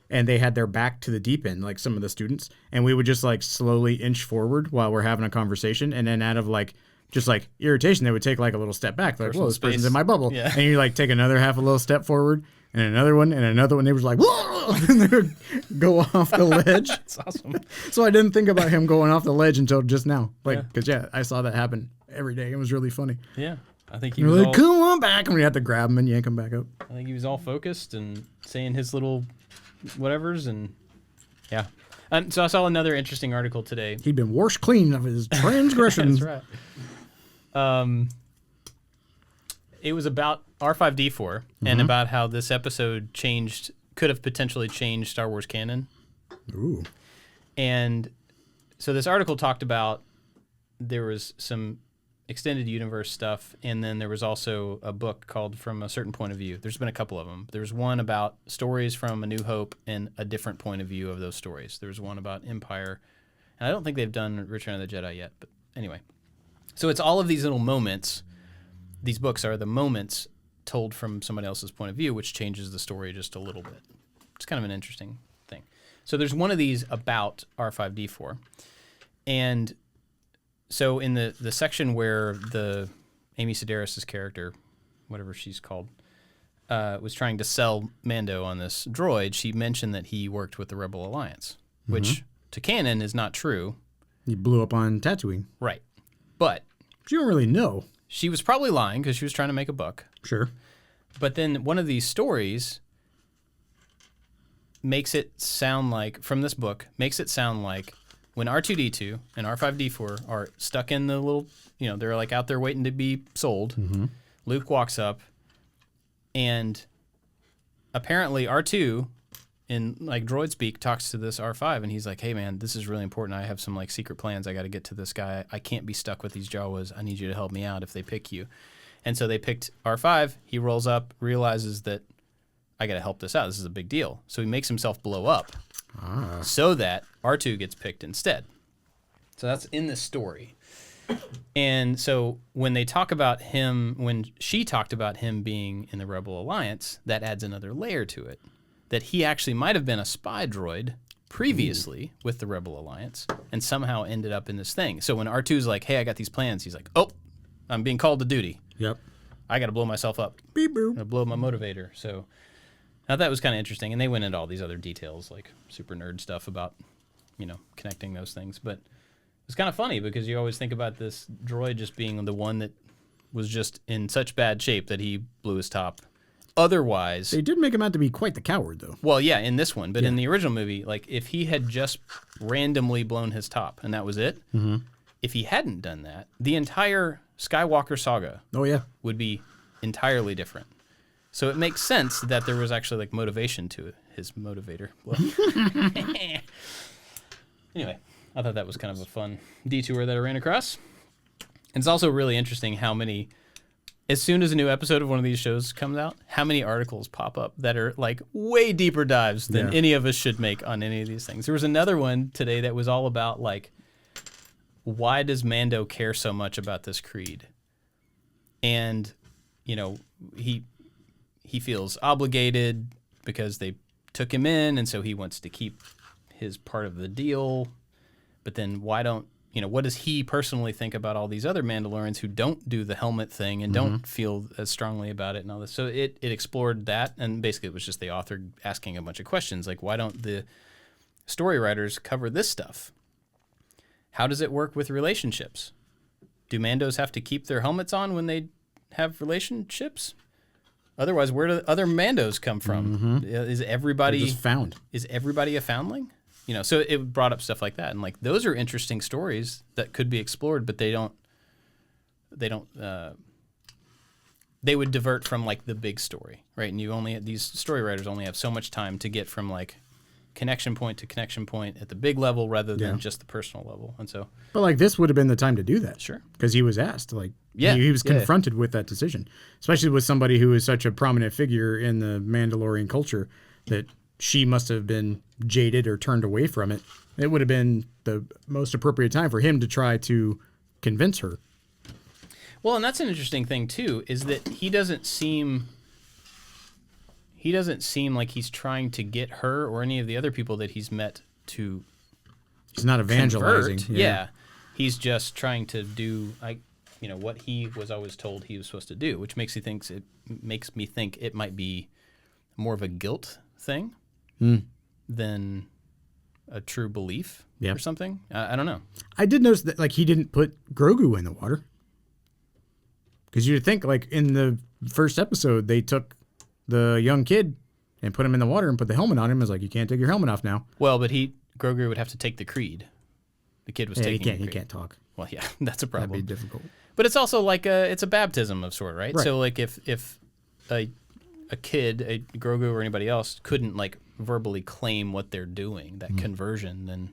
and they had their back to the deep end, like some of the students, and we would just like slowly inch forward while we're having a conversation, and then out of like just like irritation, they would take like a little step back, like, whoa, this person's in my bubble, and you like take another half a little step forward. And another one, and another one. They was like, whoa! And they would go off the ledge. That's awesome. So I didn't think about him going off the ledge until just now. Like, because, I saw that happen every day. It was really funny. Yeah. I think he was like, come on back. And we had to grab him and yank him back up. I think he was all focused and saying his little whatevers. And, yeah. So I saw another interesting article today. He'd been washed clean of his transgressions. That's right. It was about R5D4 and about how this episode could have potentially changed Star Wars canon. Ooh. And so this article talked about there was some extended universe stuff, and then there was also a book called From a Certain Point of View. There's been a couple of them. There's one about stories from A New Hope and a different point of view of those stories. There's one about Empire. And I don't think they've done Return of the Jedi yet, but anyway. So it's all of these little moments. These books are the moments told from somebody else's point of view, which changes the story just a little bit. It's kind of an interesting thing. So there's one of these about R5D4. And so in the section where the Amy Sedaris' character, whatever she's called, was trying to sell Mando on this droid, she mentioned that he worked with the Rebel Alliance, which to canon is not true. He blew up on Tatooine. Right. But you don't really know. She was probably lying because she was trying to make a buck. Sure. But then one of these stories makes it sound like, from this book, makes it sound like when R2-D2 and R5-D4 are stuck in the little, they're like out there waiting to be sold. Luke walks up and apparently R2 in like droid speak talks to this R5 and he's like, hey man, this is really important. I have some like secret plans. I got to get to this guy. I can't be stuck with these Jawas. I need you to help me out if they pick you. And so they picked R5. He rolls up, realizes that I got to help this out. This is a big deal. So he makes himself blow up so that R2 gets picked instead. So that's in this story. And so when they talk about him, when she talked about him being in the Rebel Alliance, that adds another layer to it. That he actually might have been a spy droid previously with the Rebel Alliance and somehow ended up in this thing. So when R2's like, hey, I got these plans, he's like, oh, I'm being called to duty. Yep. I got to blow myself up. Beep, boop. I'm gonna blow my motivator. So I thought that was kind of interesting. And they went into all these other details, like super nerd stuff about connecting those things. But it's kind of funny because you always think about this droid just being the one that was just in such bad shape that he blew his top. Otherwise, they did make him out to be quite the coward, though. Well, yeah, in this one, but in the original movie, like if he had just randomly blown his top and that was it, if he hadn't done that, the entire Skywalker saga, would be entirely different. So it makes sense that there was actually like motivation to his motivator. Well, anyway, I thought that was kind of a fun detour that I ran across. It's also really interesting how many. As soon as a new episode of one of these shows comes out, how many articles pop up that are like way deeper dives than any of us should make on any of these things. There was another one today that was all about like, why does Mando care so much about this creed? And, he feels obligated because they took him in, and so he wants to keep his part of the deal. But then what does he personally think about all these other Mandalorians who don't do the helmet thing and don't feel as strongly about it and all this? So it explored that, and basically it was just the author asking a bunch of questions, like, why don't the story writers cover this stuff? How does it work with relationships? Do Mandos have to keep their helmets on when they have relationships? Otherwise, where do other Mandos come from? Is everybody just found? Is everybody a foundling? So it brought up stuff like that, and like those are interesting stories that could be explored, but they would divert from like the big story, right? And these story writers only have so much time to get from like connection point to connection point at the big level rather than just the personal level, and so. But like this would have been the time to do that, sure, because he was asked, like, he was confronted with that decision, especially with somebody who is such a prominent figure in the Mandalorian culture that. She must have been jaded or turned away from it. It would have been the most appropriate time for him to try to convince her. Well, and that's an interesting thing too, is that he doesn't seem like he's trying to get her or any of the other people that he's met to. He's not evangelizing. Yeah. He's just trying to do what he was always told he was supposed to do, which makes me think it might be more of a guilt thing. Than a true belief or something. I don't know. I did notice that like he didn't put Grogu in the water. Because you'd think like in the first episode they took the young kid and put him in the water and put the helmet on him. It was like, you can't take your helmet off now. Well, but Grogu would have to take the creed. The kid was taking the creed. He can't talk. Well, yeah, that's a problem. That'd be difficult. But it's also like it's a baptism of sort, right? So like if a kid, a Grogu or anybody else couldn't like verbally claim what they're doing, that conversion, then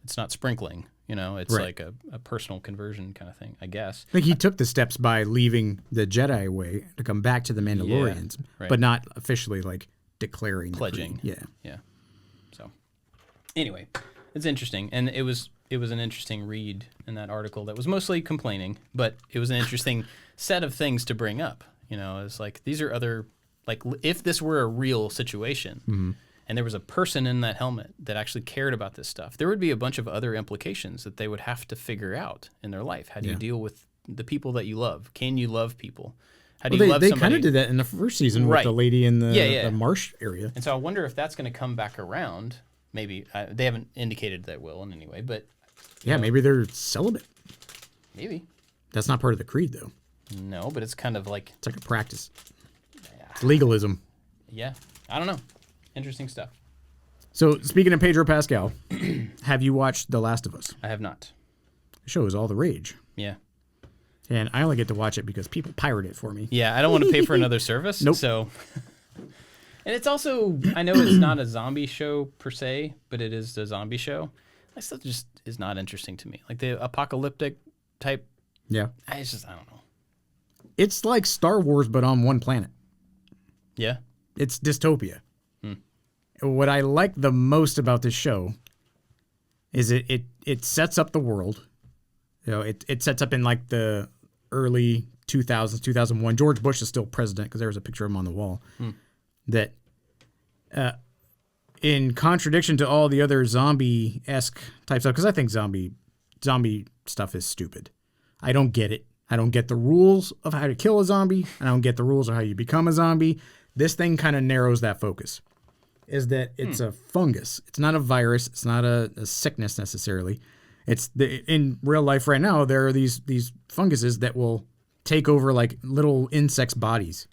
it's not sprinkling, it's like a personal conversion kind of thing, I guess. I think he took the steps by leaving the Jedi way to come back to the Mandalorians, but not officially like declaring, pledging. Yeah. So anyway, it's interesting. And it was an interesting read in that article that was mostly complaining, but it was an interesting set of things to bring up. It's like these are other, like if this were a real situation and there was a person in that helmet that actually cared about this stuff, there would be a bunch of other implications that they would have to figure out in their life. How do you deal with the people that you love? Can you love people? How do you love somebody? They kind of did that in the first season with the lady in the marsh area. And so I wonder if that's going to come back around. Maybe they haven't indicated that will in any way, but maybe they're celibate. Maybe that's not part of the creed, though. No, but it's kind of like... It's like a practice. It's legalism. Yeah. I don't know. Interesting stuff. So, speaking of Pedro Pascal, have you watched The Last of Us? I have not. The show is all the rage. Yeah. And I only get to watch it because people pirate it for me. Yeah, I don't want to pay for another service. Nope. So... And it's also... I know it's not a zombie show per se, but it is a zombie show. That stuff just is not interesting to me. Like the apocalyptic type... Yeah. I don't know. It's like Star Wars, but on one planet. Yeah. It's dystopia. What I like the most about this show is it sets up the world. It sets up in like the early 2000s, 2001. George Bush is still president because there was a picture of him on the wall. That in contradiction to all the other zombie-esque type stuff, because I think zombie stuff is stupid. I don't get it. I don't get the rules of how to kill a zombie. I don't get the rules of how you become a zombie. This thing kind of narrows that focus. is that it's a fungus. It's not a virus. It's not a sickness necessarily. In real life right now, there are these funguses that will take over like little insects' bodies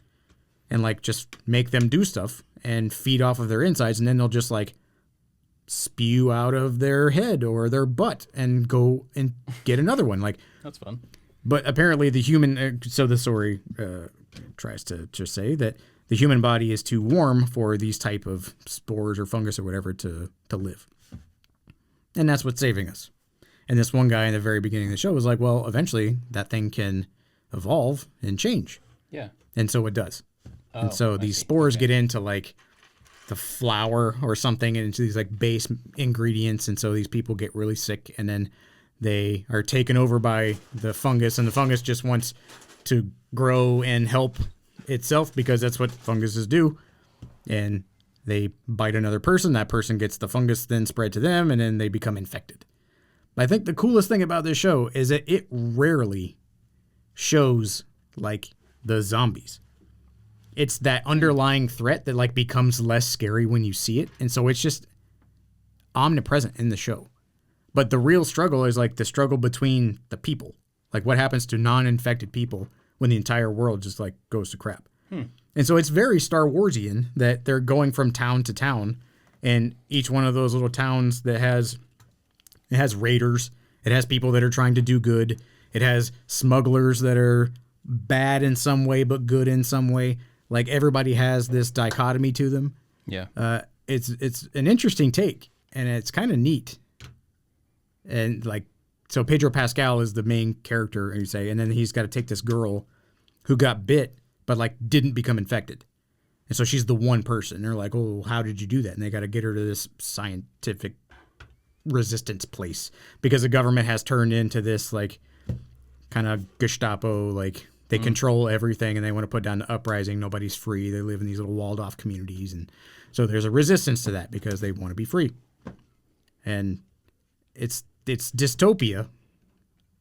and like just make them do stuff and feed off of their insides, and then they'll just like spew out of their head or their butt and go and get another one. Like, that's fun. But apparently the human, so the story tries to just say that the human body is too warm for these type of spores or fungus or whatever to live. And that's what's saving us. And this one guy in the very beginning of the show was like, well, eventually that thing can evolve and change. Yeah. And so it does. And so these spores get into like the flour or something and into these like base ingredients. And so these people get really sick, and then they are taken over by the fungus, and the fungus just wants to grow and help itself because that's what funguses do. And they bite another person. That person gets the fungus then spread to them, and then they become infected. I think the coolest thing about this show is that it rarely shows like the zombies. It's that underlying threat that like becomes less scary when you see it. And so it's just omnipresent in the show. But the real struggle is like the struggle between the people. Like what happens to non-infected people when the entire world just like goes to crap. And so it's very Star Warsian that they're going from town to town, and each one of those little towns that has raiders. It has people that are trying to do good. It has smugglers that are bad in some way but good in some way. Like everybody has this dichotomy to them. Yeah. It's an interesting take, and it's kind of neat. And like, so Pedro Pascal is the main character, you say, and then he's got to take this girl who got bit but like didn't become infected. And so she's the one person. They're like, oh, how did you do that? And they got to get her to this scientific resistance place because the government has turned into this like kind of Gestapo, like they control everything and they want to put down the uprising. Nobody's free. They live in these little walled off communities. And so there's a resistance to that because they want to be free. And it's dystopia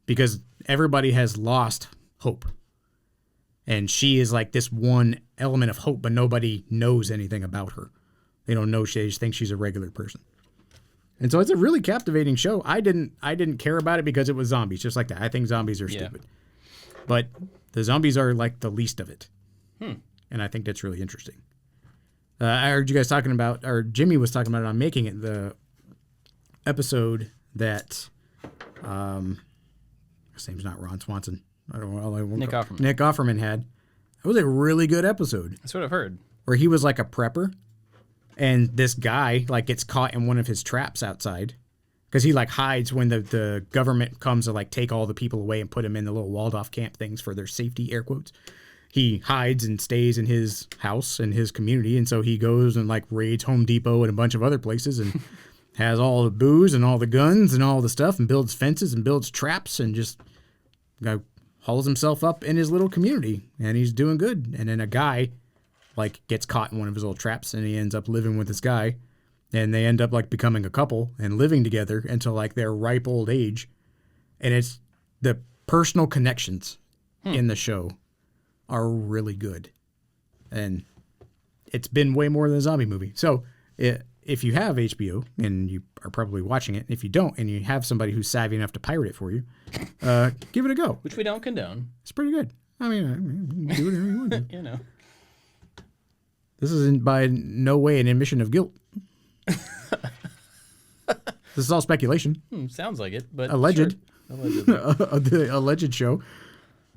because everybody has lost hope. And she is like this one element of hope, but nobody knows anything about her. They don't know. They just think she's a regular person. And so it's a really captivating show. I didn't care about it because it was zombies, just like that. I think zombies are stupid. But the zombies are like the least of it. And I think that's really interesting. I heard you guys talking about, or Jimmy was talking about it on Making It, the episode that, his name's not Ron Swanson. I don't know. Nick Offerman. Nick Offerman had. It was a really good episode. That's what I've heard. Where he was like a prepper, and this guy like gets caught in one of his traps outside because he like hides when the government comes to like take all the people away and put them in the little walled off camp things for their safety, air quotes. He hides and stays in his house and his community, and so he goes and like raids Home Depot and a bunch of other places and has all the booze and all the guns and all the stuff and builds fences and builds traps and just hauls himself up in his little community, and he's doing good. And then a guy like gets caught in one of his little traps, and he ends up living with this guy, and they end up like becoming a couple and living together until like their ripe old age. And it's the personal connections in the show are really good, and it's been way more than a zombie movie. So if you have HBO and you are probably watching it, if you don't and you have somebody who's savvy enough to pirate it for you, give it a go. Which we don't condone. It's pretty good. I mean, you can do whatever you want to. You know. This isn't by no way an admission of guilt. This is all speculation. Sounds like it, but alleged. Sure. Allegedly. The alleged show.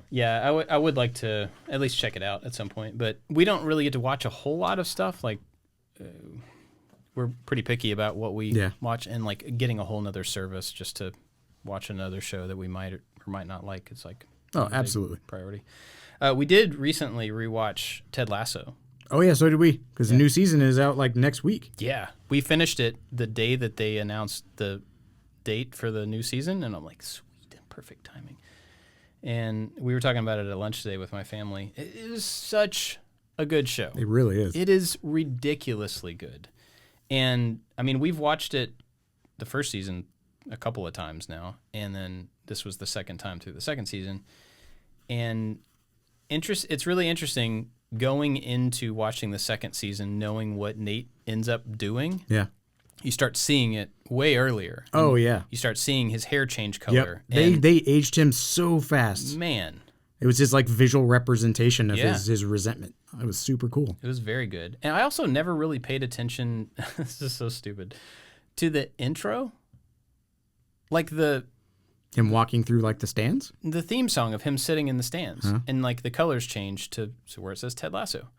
Yeah, I would like to at least check it out at some point, but we don't really get to watch a whole lot of stuff. Like, we're pretty picky about what we watch, and like getting a whole nother service just to watch another show that we might or might not like. It's like absolutely priority. We did recently rewatch Ted Lasso. Oh yeah, so did we, because the new season is out like next week. Yeah, we finished it the day that they announced the date for the new season, and I'm like, sweet, perfect timing. And we were talking about it at lunch today with my family. It is such a good show. It really is. It is ridiculously good. And, I mean, we've watched it, the first season, a couple of times now, and then this was the second time through the second season. And it's really interesting going into watching the second season, knowing what Nate ends up doing, you start seeing it way earlier. Oh, yeah. You start seeing his hair change color. Yep. They aged him so fast. Man. It was just like visual representation of his resentment. It was super cool. It was very good. And I also never really paid attention, this is so stupid, to the intro. Like him walking through like the stands? The theme song of him sitting in the stands. And like the colors change to where it says Ted Lasso.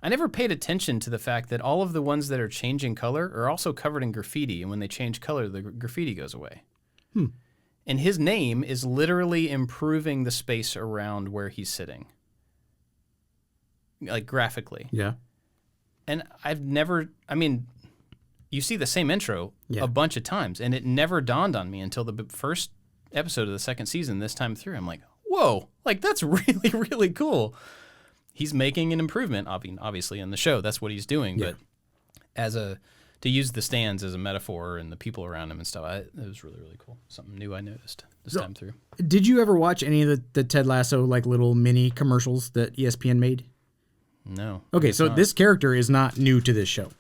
I never paid attention to the fact that all of the ones that are changing color are also covered in graffiti. And when they change color, the graffiti goes away. And his name is literally improving the space around where he's sitting. Like graphically. Yeah. And you see the same intro a bunch of times, and it never dawned on me until the first episode of the second season this time through. I'm like, whoa, like that's really, really cool. He's making an improvement, obviously, in the show. That's what he's doing. But to use the stands as a metaphor and the people around him and stuff, it was really, really cool. Something new I noticed this time through. Did you ever watch any of the Ted Lasso like little mini commercials that ESPN made? No. Okay, so this character is not new to this show.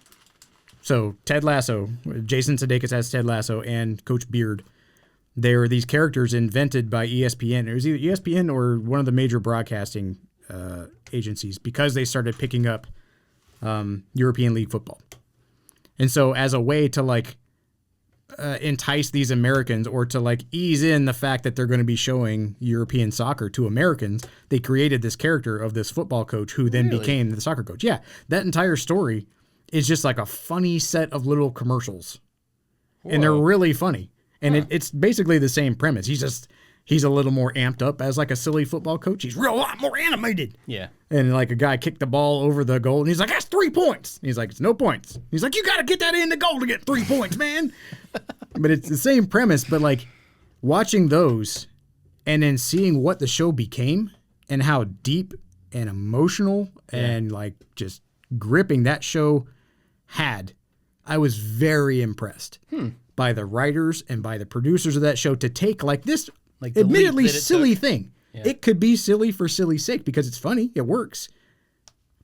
So Ted Lasso, Jason Sudeikis as Ted Lasso, and Coach Beard, they're these characters invented by ESPN. It was either ESPN or one of the major broadcasting agencies because they started picking up European League football. And so as a way to like entice these Americans or to like ease in the fact that they're going to be showing European soccer to Americans, they created this character of this football coach who then became the soccer coach. Yeah, that entire story is just like a funny set of little commercials. Whoa. And they're really funny. And it's basically the same premise. He's a little more amped up as like a silly football coach. He's a lot more animated. Yeah. And like a guy kicked the ball over the goal and he's like, that's 3 points. And he's like, it's no points. He's like, you got to get that in the goal to get 3 points, man. But it's the same premise, but like watching those and then seeing what the show became and how deep and emotional and like just gripping that show had, I was very impressed by the writers and by the producers of that show to take like this like admittedly silly thing. Yeah. It could be silly for silly's sake because it's funny, it works.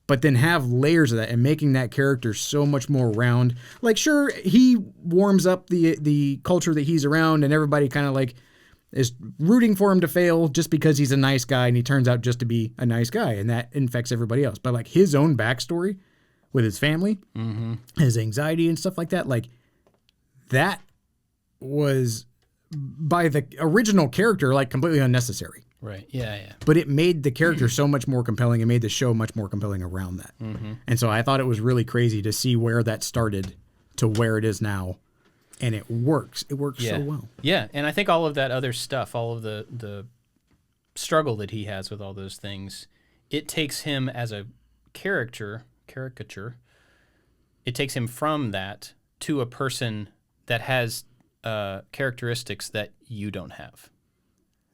But then have layers of that and making that character so much more round. Like, sure, he warms up the culture that he's around and everybody kind of like is rooting for him to fail just because he's a nice guy and he turns out just to be a nice guy and that infects everybody else. But like his own backstory with his family, his anxiety and stuff like that, like that was by the original character like completely unnecessary. Right. Yeah. But it made the character so much more compelling and made the show much more compelling around that. And so I thought it was really crazy to see where that started to where it is now. And it works. It works so well. Yeah. And I think all of that other stuff, all of the struggle that he has with all those things, it takes him as a caricature. It takes him from that to a person that has characteristics that you don't have.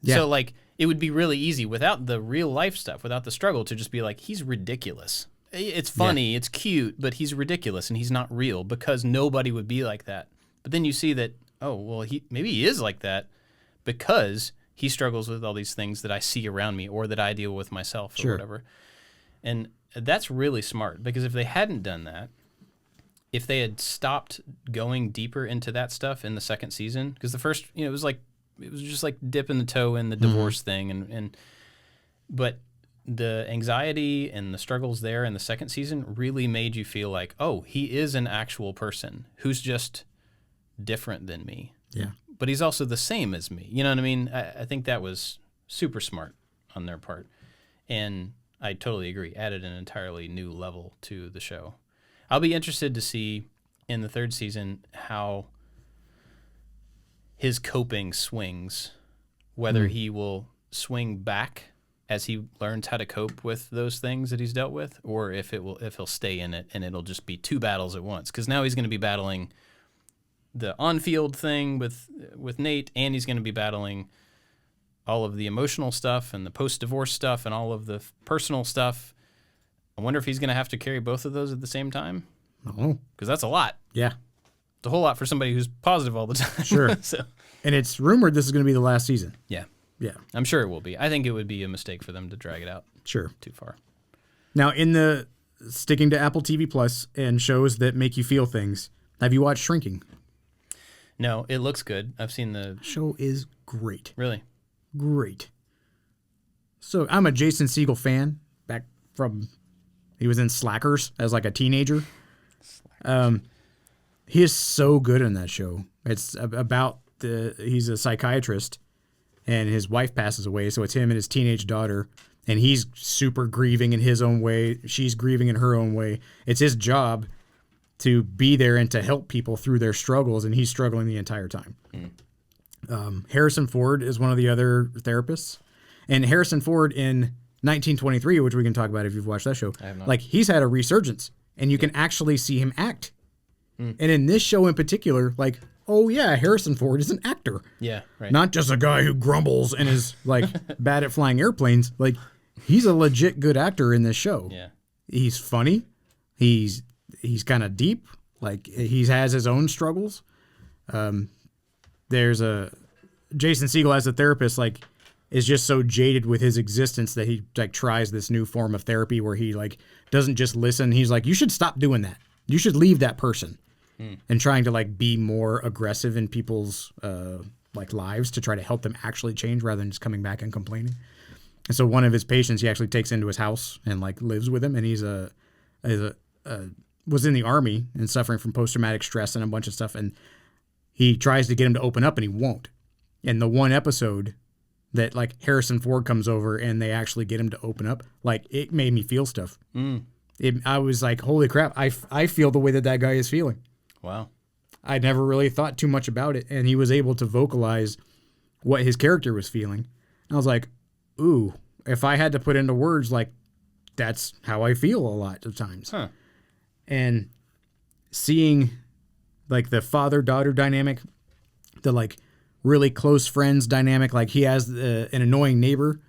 Yeah. So like it would be really easy without the real life stuff, without the struggle, to just be like, he's ridiculous. It's funny, it's cute, but he's ridiculous and he's not real because nobody would be like that. But then you see that, oh, well, maybe he is like that because he struggles with all these things that I see around me or that I deal with myself or whatever. And that's really smart because if they hadn't done that, if they had stopped going deeper into that stuff in the second season, because the first, it was just like dipping the toe in the divorce thing, but the anxiety and the struggles there in the second season really made you feel like, oh, he is an actual person who's just different than me. Yeah. But he's also the same as me. You know what I mean? I think that was super smart on their part. And I totally agree. Added an entirely new level to the show. I'll be interested to see in the third season how his coping swings, whether he will swing back as he learns how to cope with those things that he's dealt with, or if he'll stay in it and it'll just be two battles at once. Because now he's going to be battling the on-field thing with Nate, and he's going to be battling all of the emotional stuff and the post-divorce stuff and all of the personal stuff. I wonder if he's going to have to carry both of those at the same time. Oh, because that's a lot. Yeah. It's a whole lot for somebody who's positive all the time. Sure. So. And it's rumored this is going to be the last season. Yeah. Yeah. I'm sure it will be. I think it would be a mistake for them to drag it out. Sure. Too far. Now, in the sticking to Apple TV Plus and shows that make you feel things, have you watched Shrinking? No, it looks good. I've seen the show is great. Really? Great. So I'm a Jason Segel fan back from, he was in Slackers as like a teenager. He is so good in that show. It's about he's a psychiatrist and his wife passes away. So it's him and his teenage daughter and he's super grieving in his own way. She's grieving in her own way. It's his job to be there and to help people through their struggles, and he's struggling the entire time. Harrison Ford is one of the other therapists, and Harrison Ford in 1923, which we can talk about if you've watched that show, like he's had a resurgence, and you can actually see him act. And in this show in particular, like, oh yeah, Harrison Ford is an actor. Yeah, right. Not just a guy who grumbles and is like bad at flying airplanes. Like, he's a legit good actor in this show. Yeah, he's funny. He's kind of deep. Like, he has his own struggles. There's a Jason Segel as a therapist, like, is just so jaded with his existence that he like tries this new form of therapy where he like doesn't just listen. He's like, you should stop doing that. You should leave that person. And trying to like be more aggressive in people's like lives to try to help them actually change rather than just coming back and complaining. And so one of his patients he actually takes into his house and like lives with him, and he's was in the army and suffering from post-traumatic stress and a bunch of stuff, and he tries to get him to open up and he won't. And the one episode that like Harrison Ford comes over and they actually get him to open up, like it made me feel stuff. I was like, holy crap, I feel the way that guy is feeling. Wow. I never really thought too much about it, and he was able to vocalize what his character was feeling. And I was like, ooh, if I had to put into words, like, that's how I feel a lot of times. Huh. And seeing, like, the father-daughter dynamic, the, like, really close friends dynamic, like, he has an annoying neighbor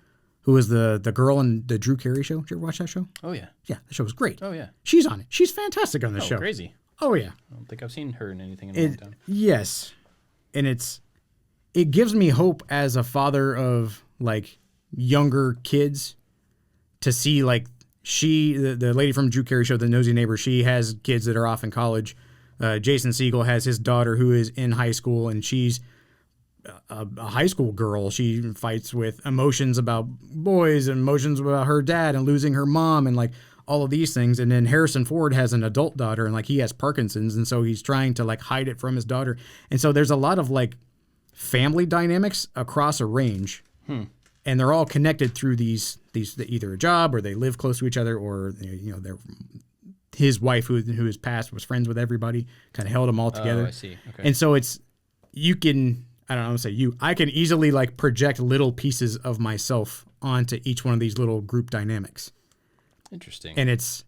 who is the girl in the Drew Carey show. Did you ever watch that show? Oh, yeah. Yeah, the show was great. Oh, yeah. She's on it. She's fantastic on the show. Crazy. Oh, yeah. I don't think I've seen her in anything in a long time. Yes. And it gives me hope as a father of, like, younger kids to see, like, the lady from Drew Carey show, the nosy neighbor, she has kids that are off in college. Jason Segel has his daughter who is in high school, and she's a high school girl. She fights with emotions about boys and emotions about her dad and losing her mom and, like, all of these things. And then Harrison Ford has an adult daughter, and like he has Parkinson's, and so he's trying to like hide it from his daughter. And so there's a lot of like family dynamics across a range, and they're all connected through these either a job or they live close to each other, or they're his wife who has passed was friends with everybody, kind of held them all together. Oh, I see. Okay. And so I can easily like project little pieces of myself onto each one of these little group dynamics. Interesting. And it's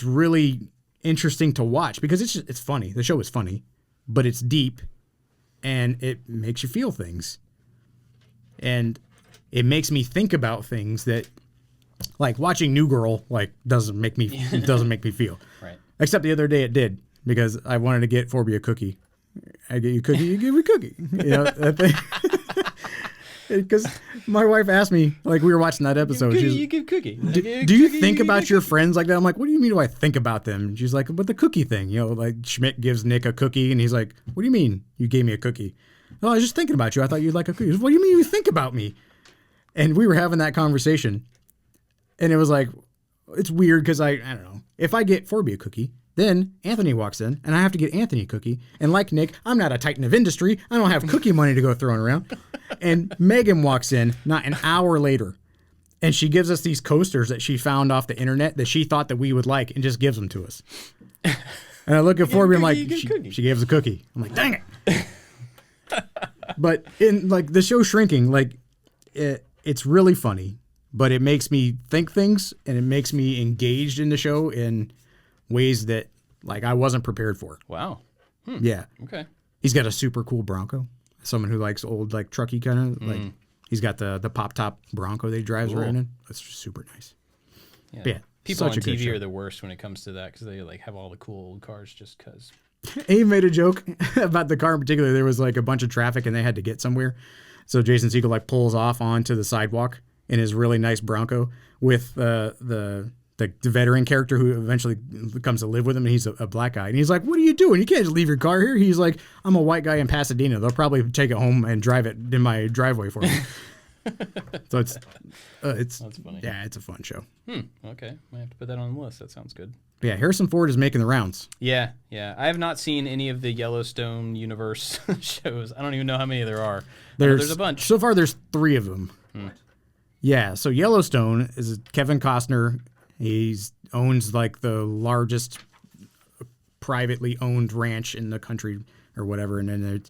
really interesting to watch because it's funny. The show is funny, but it's deep and it makes you feel things. And it makes me think about things that, like, watching New Girl like doesn't make me feel. Right. Except the other day it did, because I wanted to get Forby a cookie. I get you a cookie, you give me a cookie. That thing. Because my wife asked me, like, we were watching that episode. You give cookie. Do you think about your friends like that? I'm like, what do you mean do I think about them? And she's like, but the cookie thing. Like Schmidt gives Nick a cookie, and he's like, what do you mean you gave me a cookie? Oh, I was just thinking about you. I thought you'd like a cookie. What do you mean you think about me? And we were having that conversation. And it was like, it's weird because I don't know. If I get Forby a cookie, then Anthony walks in, and I have to get Anthony a cookie. And like Nick, I'm not a titan of industry. I don't have cookie money to go throwing around. And Megan walks in not an hour later, and she gives us these coasters that she found off the internet that she thought that we would like, and just gives them to us. And I look at Forby, I'm like, she gave us a cookie. I'm like, dang it. But in like the show Shrinking, like it's really funny, but it makes me think things, and it makes me engaged in the show in ways that like I wasn't prepared for. Wow. Yeah. Okay. He's got a super cool Bronco. Someone who likes old like trucky kind of like. He's got the pop top Bronco that he drives around in. That's super nice. Yeah. People on TV are the worst when it comes to that because they like have all the cool old cars just because. He made a joke about the car in particular. There was like a bunch of traffic and they had to get somewhere. So Jason Segel like pulls off onto the sidewalk in his really nice Bronco with the veteran character who eventually comes to live with him, and he's a black guy. And he's like, what are you doing? You can't just leave your car here. He's like, I'm a white guy in Pasadena. They'll probably take it home and drive it in my driveway for me. So it's That's funny. Yeah, it's a fun show. Okay. Might have to put that on the list. That sounds good. But yeah, Harrison Ford is making the rounds. Yeah. I have not seen any of the Yellowstone universe shows. I don't even know how many there are. There's a bunch. So far, there's 3 of them. Yeah, so Yellowstone is Kevin Costner. He owns like the largest privately owned ranch in the country or whatever. And then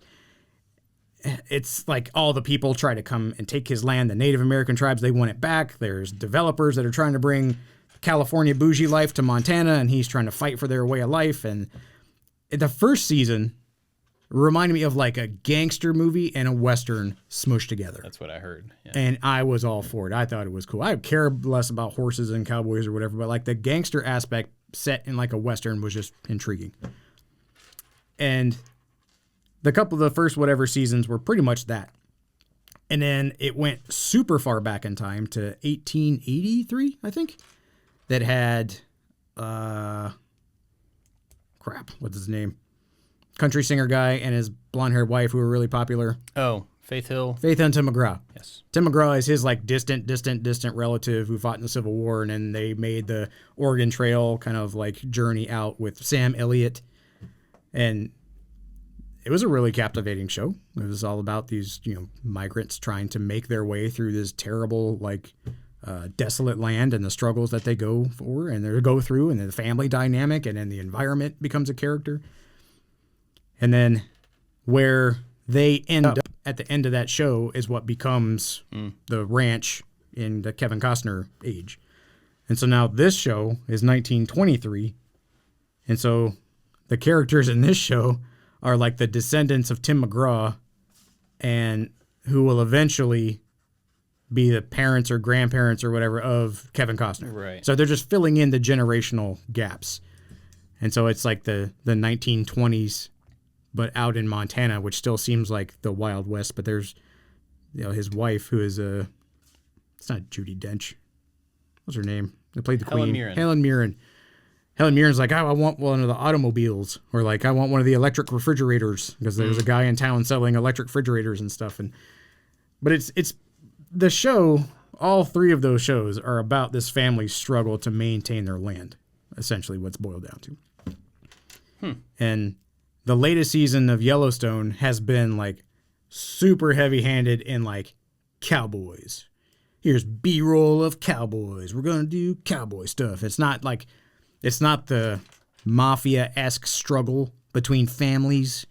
it's like all the people try to come and take his land. The Native American tribes, they want it back. There's developers that are trying to bring California bougie life to Montana, and he's trying to fight for their way of life. And the first season reminded me of like a gangster movie and a Western smushed together. That's what I heard. Yeah. And I was all for it. I thought it was cool. I care less about horses and cowboys or whatever, but like the gangster aspect set in like a Western was just intriguing. And the couple of the first whatever seasons were pretty much that. And then it went super far back in time to 1883, I think, that had, what's his name? Country singer guy and his blonde-haired wife who were really popular. Oh, Faith Hill. Faith and Tim McGraw. Yes. Tim McGraw is his like distant relative who fought in the Civil War, and then they made the Oregon Trail kind of like journey out with Sam Elliott. And it was a really captivating show. It was all about these, migrants trying to make their way through this terrible, like, desolate land and the struggles that they go through, and the family dynamic, and then the environment becomes a character. And then where they end up at the end of that show is what becomes the ranch in the Kevin Costner age. And so now this show is 1923. And so the characters in this show are like the descendants of Tim McGraw, and who will eventually be the parents or grandparents or whatever of Kevin Costner. Right. So they're just filling in the generational gaps. And so it's like the 1920s, but out in Montana, which still seems like the Wild West. But there's, his wife, who is it's not Judi Dench. What's her name? They played the Queen. Helen Mirren. Helen Mirren's like, I want one of the automobiles, or like, I want one of the electric refrigerators, because there's a guy in town selling electric refrigerators and stuff. But it's the show. All 3 of those shows are about this family's struggle to maintain their land. Essentially, what's boiled down to. And the latest season of Yellowstone has been like super heavy-handed in like cowboys. Here's B-roll of cowboys. We're gonna do cowboy stuff. It's not the mafia-esque struggle between families.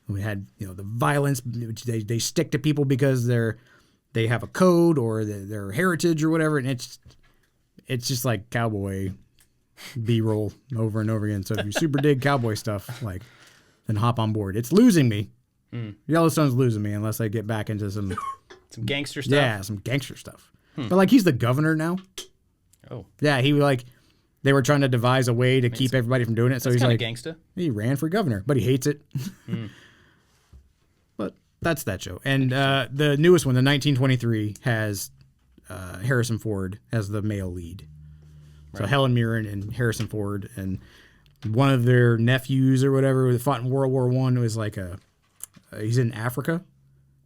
We had the violence. They stick to people because they have a code or their heritage or whatever, and it's just like cowboy B-roll over and over again. So if you super dig cowboy stuff, like, then hop on board. It's losing me. Yellowstone's losing me unless I get back into some gangster stuff. Yeah, some gangster stuff. But like, he's the governor now. Oh. Yeah, they were trying to devise a way to keep everybody from doing it. So he's like, gangsta. He ran for governor, but he hates it. But that's that show. And the newest one, the 1923, has Harrison Ford as the male lead. So right. Helen Mirren and Harrison Ford, and one of their nephews or whatever who fought in World War I was like he's in Africa.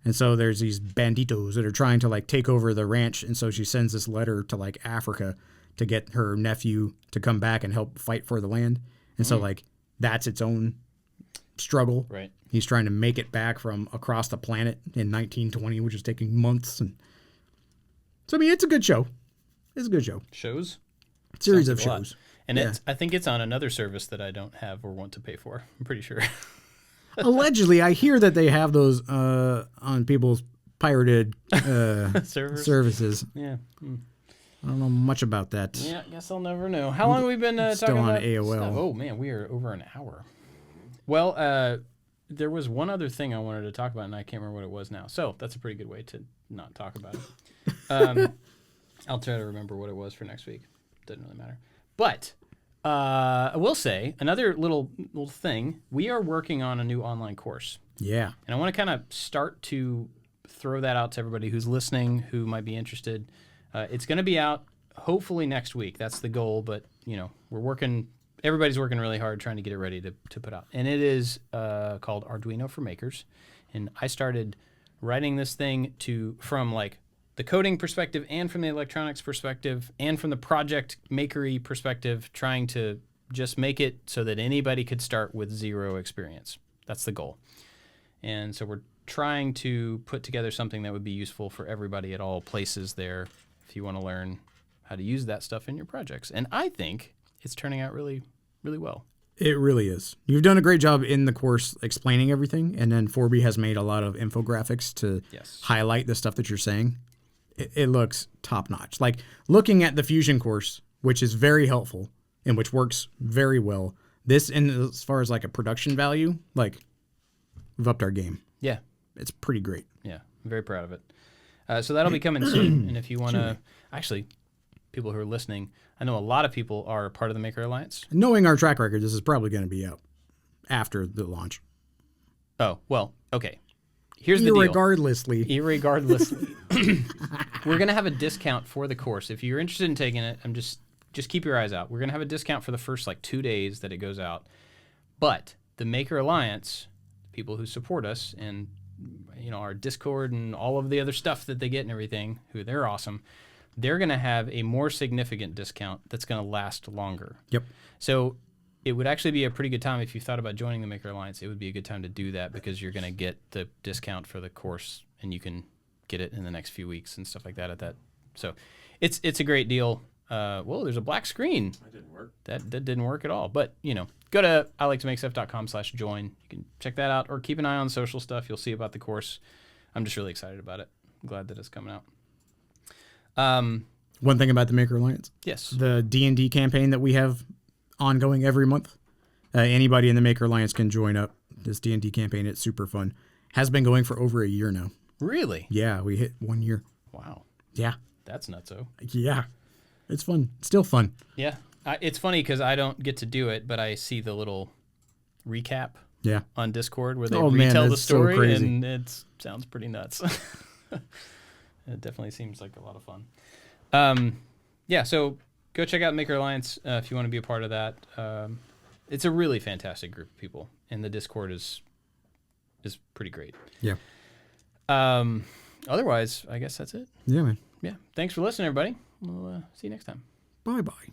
And so there's these banditos that are trying to like take over the ranch. And so she sends this letter to like Africa to get her nephew to come back and help fight for the land. And so like that's its own struggle. Right. He's trying to make it back from across the planet in 1920, which is taking months. And so, I mean, it's a good show. It's a good show. Series of shows. And I think it's on another service that I don't have or want to pay for. I'm pretty sure. Allegedly, I hear that they have those on people's pirated services. Yeah. I don't know much about that. Yeah, I guess I'll never know. How long have we been talking about AOL. Stuff? Oh, man, we are over an hour. Well, there was one other thing I wanted to talk about, and I can't remember what it was now. So that's a pretty good way to not talk about it. I'll try to remember what it was for next week. Doesn't really matter. But I will say, another little thing, we are working on a new online course. Yeah. And I want to kind of start to throw that out to everybody who's listening, who might be interested. It's going to be out hopefully next week. That's the goal, but everybody's working really hard trying to get it ready to put out. And it is called Arduino for Makers. And I started writing this thing from like the coding perspective and from the electronics perspective and from the project makery perspective, trying to just make it so that anybody could start with zero experience. That's the goal. And so we're trying to put together something that would be useful for everybody at all places there if you want to learn how to use that stuff in your projects. And I think it's turning out really, really well. It really is. You've done a great job in the course explaining everything, and then Forby has made a lot of infographics to highlight the stuff that you're saying. It looks top-notch. Like, looking at the Fusion course, which is very helpful and which works very well, this, and as far as like a production value, like, we've upped our game. Yeah. It's pretty great. Yeah, I'm very proud of it. So that'll be coming soon, and if you want to... Actually, people who are listening, I know a lot of people are part of the Maker Alliance. Knowing our track record, this is probably going to be out after the launch. Oh, well, okay. Here's the deal. Irregardlessly. We're going to have a discount for the course. If you're interested in taking it, just keep your eyes out. We're going to have a discount for the first 2 days that it goes out. But the Maker Alliance, people who support us and our Discord and all of the other stuff that they get and everything, they're awesome. They're going to have a more significant discount that's going to last longer. Yep. So it would actually be a pretty good time if you thought about joining the Maker Alliance. It would be a good time to do that because you're going to get the discount for the course and you can get it in the next few weeks and stuff like that at that. So it's a great deal. Whoa, there's a black screen. That didn't work. That didn't work at all. But, go to iliketomakestuff.com/join. You can check that out or keep an eye on social stuff. You'll see about the course. I'm just really excited about it. I'm glad that it's coming out. One thing about the Maker Alliance. Yes. The D&D campaign that we have ongoing every month. Anybody in the Maker Alliance can join up this D&D campaign. It's super fun. Has been going for over a year now. Really? Yeah, we hit 1 year. Wow. Yeah. That's nutso. Yeah. It's fun. Still fun. Yeah. It's funny because I don't get to do it, but I see the little recap on Discord where they retell the story, so and it sounds pretty nuts. It definitely seems like a lot of fun. So go check out Maker Alliance if you want to be a part of that. It's a really fantastic group of people, and the Discord is pretty great. Yeah. Otherwise, I guess that's it. Yeah, man. Yeah. Thanks for listening, everybody. We'll see you next time. Bye-bye.